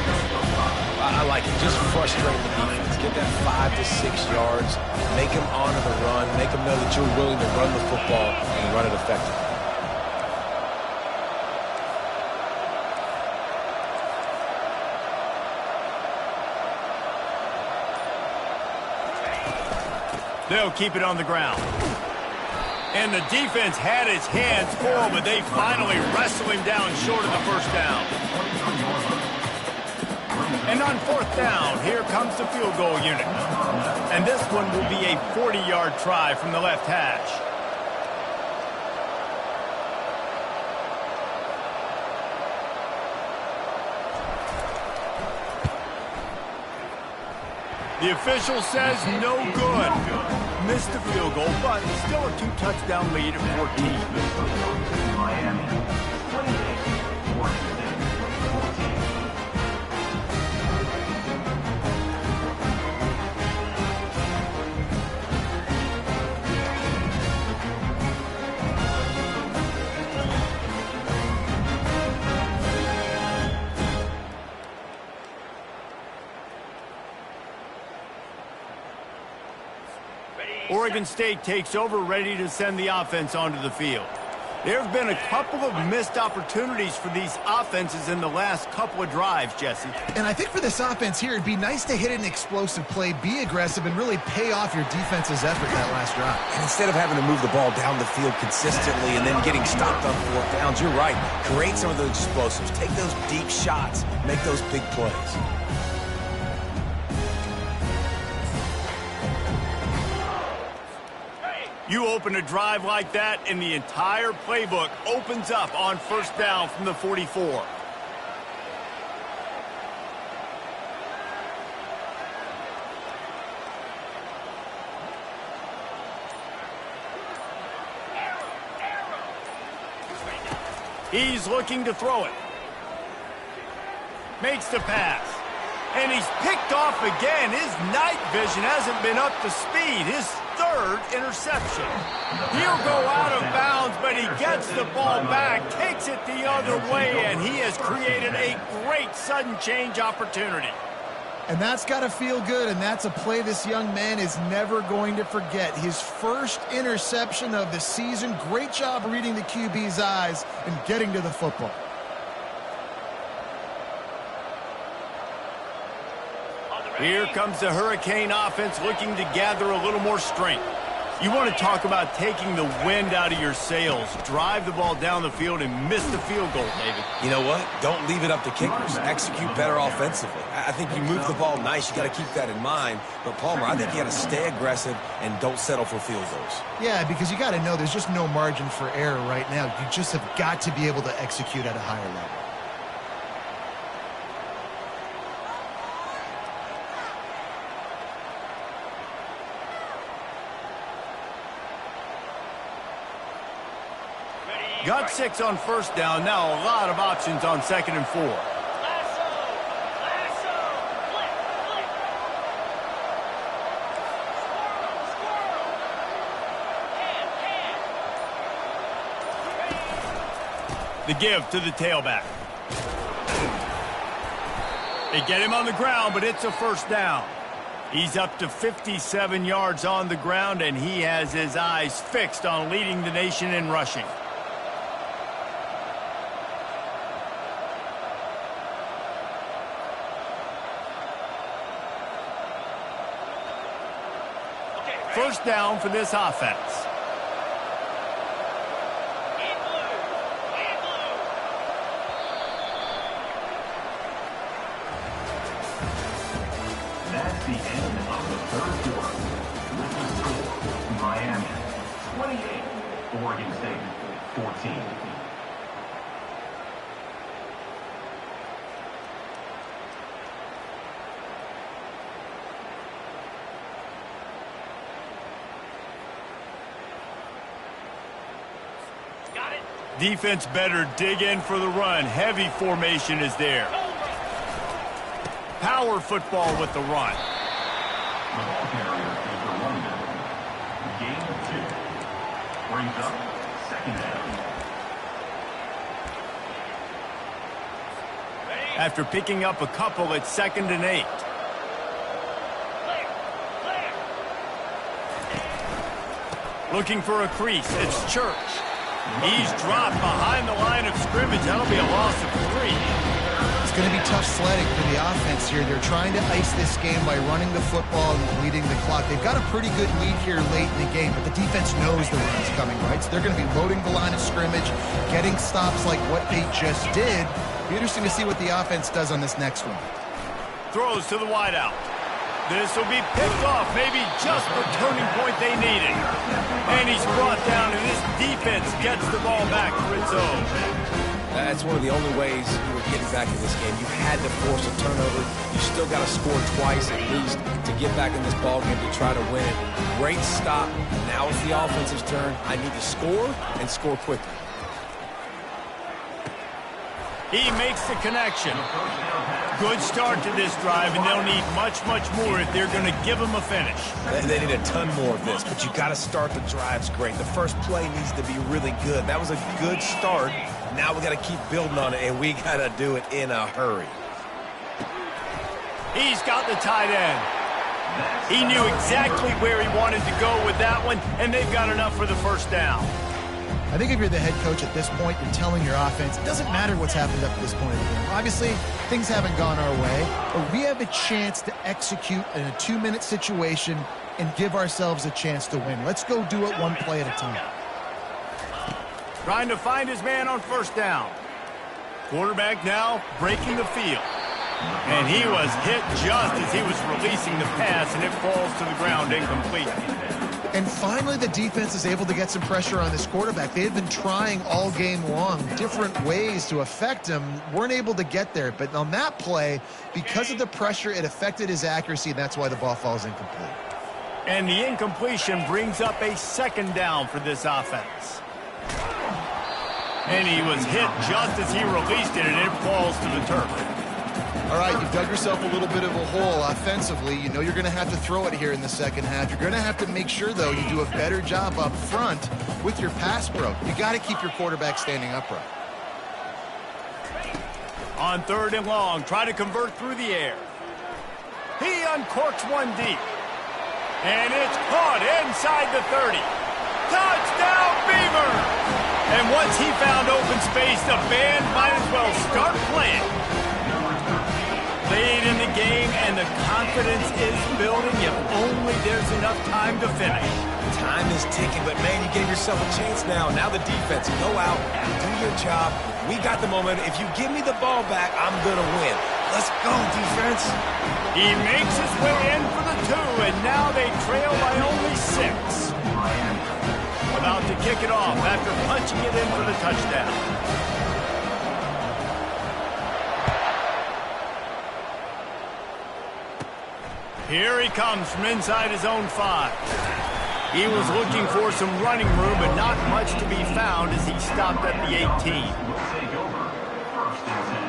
I like it. Just frustrate the defense. Get that 5 to 6 yards. Make them honor the run. Make them know that you're willing to run the football and run it effectively. They'll keep it on the ground. And the defense had his hands full, but they finally wrestle him down short of the first down. And on fourth down, here comes the field goal unit. And this one will be a 40-yard try from the left hash. The official says no good. Missed the field goal, but still a 2-touchdown lead at 14. Miami, 28, Oregon State takes over, ready to send the offense onto the field. There have been a couple of missed opportunities for these offenses in the last couple of drives, Jesse. And I think for this offense here, it'd be nice to hit an explosive play, be aggressive, and really pay off your defense's effort that last drive. And instead of having to move the ball down the field consistently and then getting stopped on 4th downs, you're right. Create some of those explosives. Take those deep shots. Make those big plays. You open a drive like that, and the entire playbook opens up on first down from the 44. He's looking to throw it. Makes the pass. And he's picked off again. His night vision hasn't been up to speed. His 3rd interception. He'll go out of bounds, but he gets the ball back, takes it the other way, and he has created a great sudden change opportunity. And that's got to feel good, and that's a play this young man is never going to forget. His first interception of the season. Great job reading the QB's eyes and getting to the football. Here comes the Hurricane offense looking to gather a little more strength. You want to talk about taking the wind out of your sails. Drive the ball down the field and miss the field goal, David. You know what? Don't leave it up to kickers. Execute better offensively. I think you move the ball nice. You got to keep that in mind. But, Palmer, I think you got to stay aggressive and don't settle for field goals. Yeah, because you got to know there's just no margin for error right now. You just have got to be able to execute at a higher level. Got 6 on first down. Now a lot of options on 2nd and 4. Lasso! Lasso! Flip! Squirrel! Squirrel! Hand! The give to the tailback. They get him on the ground, but it's a first down. He's up to 57 yards on the ground, and he has his eyes fixed on leading the nation in rushing. First down for this offense. In blue! In blue! That's the end of the 3rd quarter. With the score, Miami, 28, Oregon State, 14. Got it. Defense better dig in for the run. Heavy formation is there. Power football with the run. The ball carrier is the running back. Gain of 2. Brings up second down. After picking up a couple at 2nd and 8. Clear. Clear. Looking for a crease. It's Church. He's dropped behind the line of scrimmage. That'll be a loss of 3. It's going to be tough sledding for the offense here. They're trying to ice this game by running the football and leading the clock. They've got a pretty good lead here late in the game, but the defense knows the run's coming, right? So they're going to be loading the line of scrimmage, getting stops like what they just did. Be interesting to see what the offense does on this next one. Throws to the wideout. This will be picked off, maybe just the turning point they needed. And he's brought down, and this defense gets the ball back for its own. That's one of the only ways you were getting back in this game. You had to force a turnover. You still got to score twice at least to get back in this ball game to try to win it. Great stop. Now it's the offense's turn. I need to score and score quickly. He makes the connection. Good start to this drive, and they'll need much, much more if they're going to give him a finish. They need a ton more of this, but you got to start the drives great. The first play needs to be really good. That was a good start. Now we got to keep building on it, and we got to do it in a hurry. He's got the tight end. He knew exactly where he wanted to go with that one, and they've got enough for the first down. I think if you're the head coach at this point, you're telling your offense, it doesn't matter what's happened up to this point in the game. Obviously, things haven't gone our way, but we have a chance to execute in a 2-minute situation and give ourselves a chance to win. Let's go do it one play at a time. Trying to find his man on first down. Quarterback now breaking the field. And he was hit just as he was releasing the pass, and it falls to the ground incomplete. And finally, the defense is able to get some pressure on this quarterback. They had been trying all game long, different ways to affect him, weren't able to get there. But on that play, because of the pressure, it affected his accuracy, and that's why the ball falls incomplete. And the incompletion brings up a 2nd down for this offense. And he was hit just as he released it, and it falls to the turf. All right, you've dug yourself a little bit of a hole offensively. You know you're going to have to throw it here in the second half. You're going to have to make sure, though, you do a better job up front with your pass pro. You got to keep your quarterback standing upright. On 3rd and long, try to convert through the air. He uncorks one deep. And it's caught inside the 30. Touchdown, Beaver! And once he found open space, the band might as well start playing. Late in the game, and the confidence is building if only there's enough time to finish. Time is ticking, but man, you gave yourself a chance now. Now the defense, go out, do your job. We got the momentum. If you give me the ball back, I'm going to win. Let's go, defense. He makes his way in for the 2, and now they trail by only 6. About to kick it off after punching it in for the touchdown. Here he comes from inside his own 5. He was looking for some running room, but not much to be found as he stopped at the 18. Will take over. 1st and 10.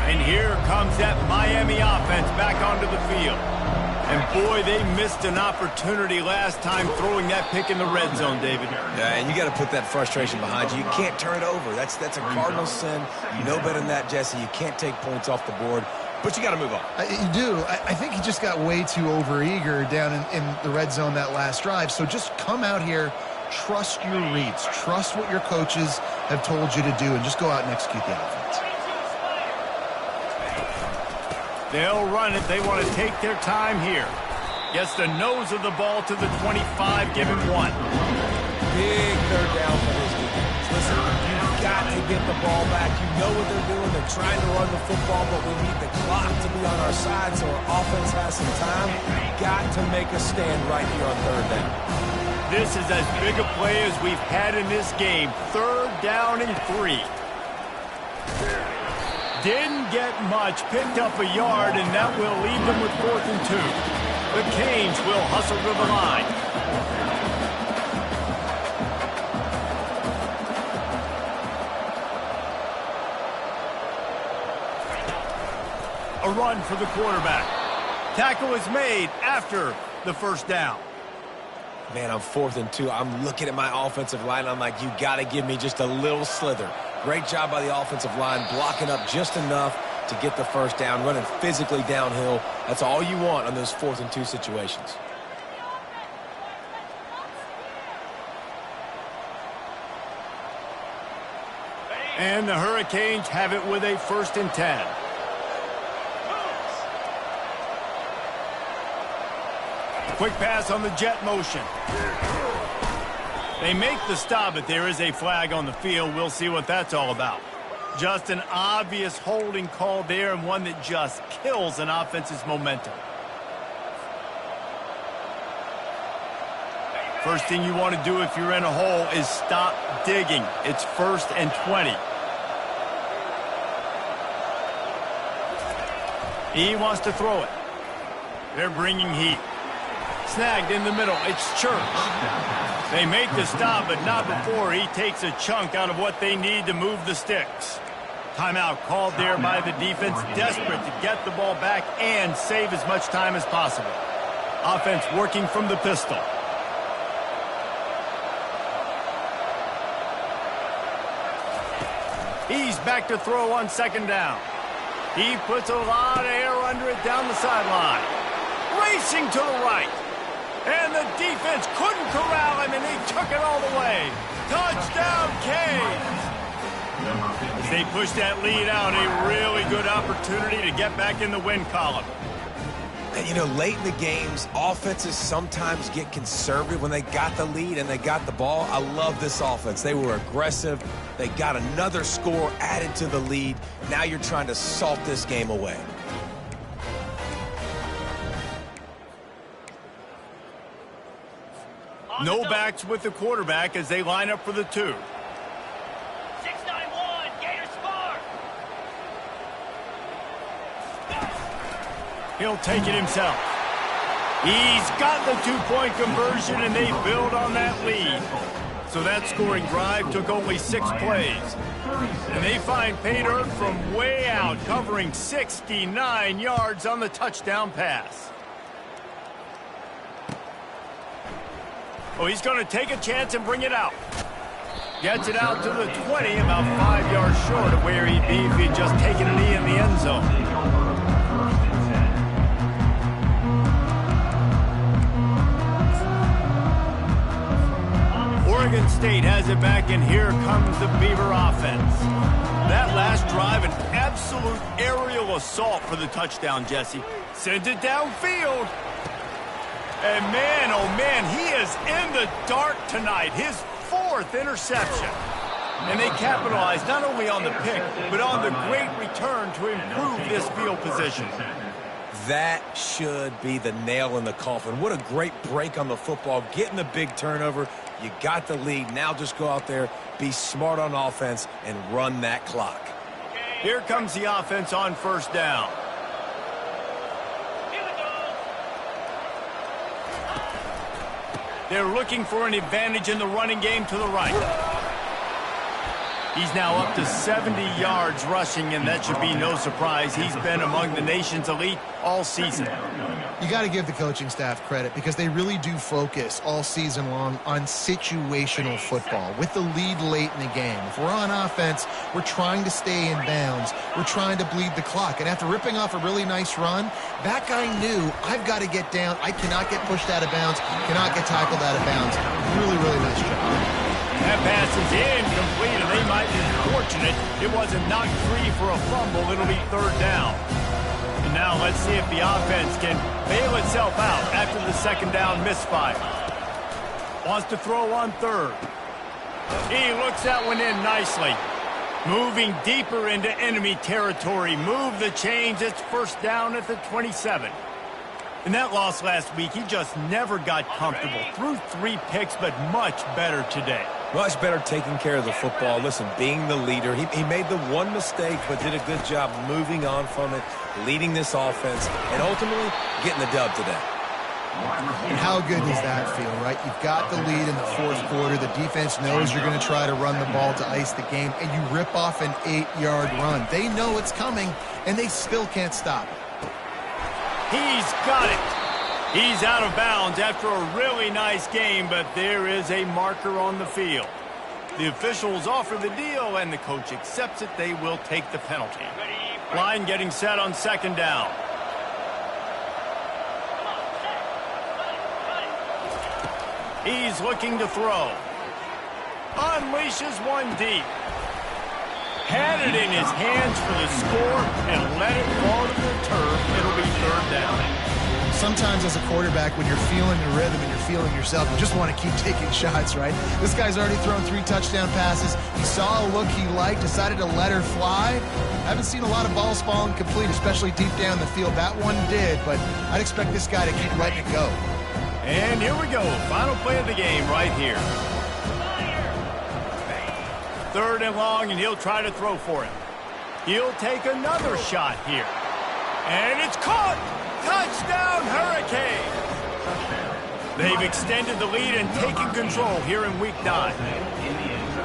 And here comes that Miami offense back onto the field. And boy, they missed an opportunity last time throwing that pick in the red zone, David. Yeah, and you got to put that frustration behind you. You can't turn it over. That's a cardinal sin. You know better than that, Jesse. You can't take points off the board, but you got to move on. You do. I think he just got way too overeager down in the red zone that last drive. So just come out here, trust your reads, trust what your coaches have told you to do, and just go out and execute the offense. They'll run it. They want to take their time here. Gets the nose of the ball to the 25, give him 1. Big 3rd down for the got to get the ball back. You know what they're doing. They're trying to run the football, but we need the clock to be on our side so our offense has some time. Got to make a stand right here on third down. This is as big a play as we've had in this game. 3rd down and 3. Didn't get much, picked up a yard, and that will leave them with 4th and 2. The Canes will hustle to the line. A run for the quarterback. Tackle is made after the 1st down. Man, I'm 4th and 2. I'm looking at my offensive line. I'm like, you got to give me just a little slither. Great job by the offensive line, blocking up just enough to get the 1st down, running physically downhill. That's all you want on those 4th and 2 situations. And the Hurricanes have it with a 1st and 10. Quick pass on the jet motion. They make the stop, but there is a flag on the field. We'll see what that's all about. Just an obvious holding call there, and one that just kills an offense's momentum. First thing you want to do if you're in a hole is stop digging. It's 1st and 20. He wants to throw it. They're bringing heat. Snagged in the middle. It's Church. They make the stop, but not before he takes a chunk out of what they need to move the sticks. Timeout called there by the defense, desperate to get the ball back and save as much time as possible. Offense working from the pistol. He's back to throw on 2nd down. He puts a lot of air under it down the sideline. Racing to the right. And the defense couldn't corral him, and he took it all the way. Touchdown, Canes! As they push that lead out, a really good opportunity to get back in the win column. And, you know, late in the games, offenses sometimes get conservative when they got the lead and they got the ball. I love this offense. They were aggressive. They got another score added to the lead. Now you're trying to salt this game away. No backs with the quarterback as they line up for the 2. 6-9-1, Gators score. He'll take it himself. He's got the 2-point conversion, and they build on that lead. So that scoring drive took only 6 plays. And they find Pay Dirt from way out, covering 69 yards on the touchdown pass. Oh, he's going to take a chance and bring it out. Gets it out to the 20, about 5 yards short of where he'd be if he'd just taken a knee in the end zone. Oregon State has it back, and here comes the Beaver offense. That last drive, an absolute aerial assault for the touchdown, Jesse. Sends it downfield. And man, oh man, he is in the dark tonight. His 4th interception. And they capitalized not only on the pick, but on the great return to improve this field position. That should be the nail in the coffin. What a great break on the football, getting the big turnover. You got the lead. Now just go out there, be smart on offense, and run that clock. Here comes the offense on 1st down. They're looking for an advantage in the running game to the right. He's now up to 70 yards rushing, and that should be no surprise. He's been among the nation's elite all season. You got to give the coaching staff credit because they really do focus all season long on situational football with the lead late in the game. If we're on offense, we're trying to stay in bounds. We're trying to bleed the clock. And after ripping off a really nice run, that guy knew, I've got to get down. I cannot get pushed out of bounds, cannot get tackled out of bounds. Really, really nice job. That pass is incomplete, and they might be fortunate it wasn't knocked free for a fumble. It'll be 3rd down. And now let's see if the offense can bail itself out after the 2nd down misfire. Wants to throw on 3rd. He looks that one in nicely. Moving deeper into enemy territory. Move the chains. It's first down at the 27. In that loss last week, he just never got comfortable. Threw 3 picks, but much better today. Much better taking care of the football. Listen, being the leader, he made the one mistake, but did a good job moving on from it, leading this offense, and ultimately getting the dub today. And how good does that feel, right? You've got the lead in the fourth quarter. The defense knows you're going to try to run the ball to ice the game, and you rip off an 8-yard run. They know it's coming, and they still can't stop it. He's got it. He's out of bounds after a really nice game, but there is a marker on the field. The officials offer the deal, and the coach accepts it. They will take the penalty. Line getting set on second down. He's looking to throw. Unleashes one deep. Had it in his hands for the score and let it fall to the turf. It'll be third down. Sometimes as a quarterback, when you're feeling the rhythm and you're feeling yourself, you just want to keep taking shots, right? This guy's already thrown 3 touchdown passes. He saw a look he liked, decided to let her fly. Haven't seen a lot of balls falling complete, especially deep down the field. That one did, but I'd expect this guy to keep letting it go. And here we go. Final play of the game right here. Third and long, and he'll try to throw for it. He'll take another shot here. And it's caught! Touchdown, Hurricane! They've extended the lead and taken control here in Week 9.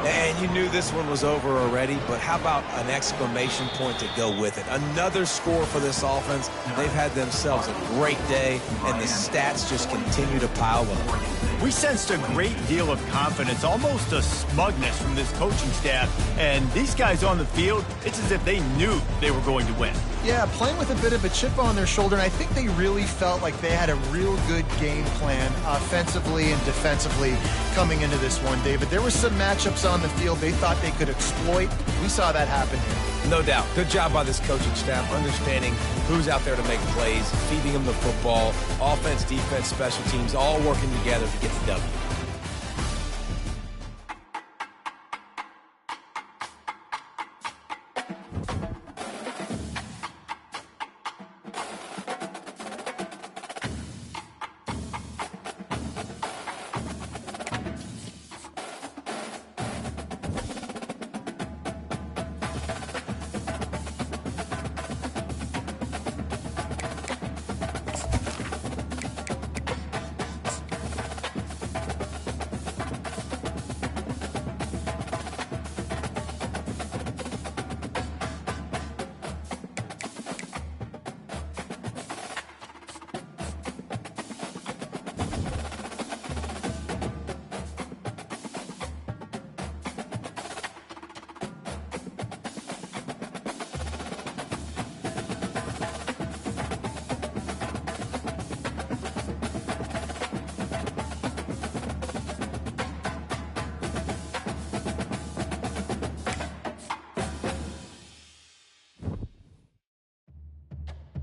And you knew this one was over already, but how about an exclamation point to go with it? Another score for this offense. They've had themselves a great day, and the stats just continue to pile up. We sensed a great deal of confidence, almost a smugness from this coaching staff. And these guys on the field, it's as if they knew they were going to win. Yeah, playing with a bit of a chip on their shoulder, and I think they really felt like they had a real good game plan offensively and defensively coming into this one, David. There were some matchups on the field they thought they could exploit. We saw that happen here. No doubt. Good job by this coaching staff, understanding who's out there to make plays, feeding them the football, offense, defense, special teams, all working together to get the W.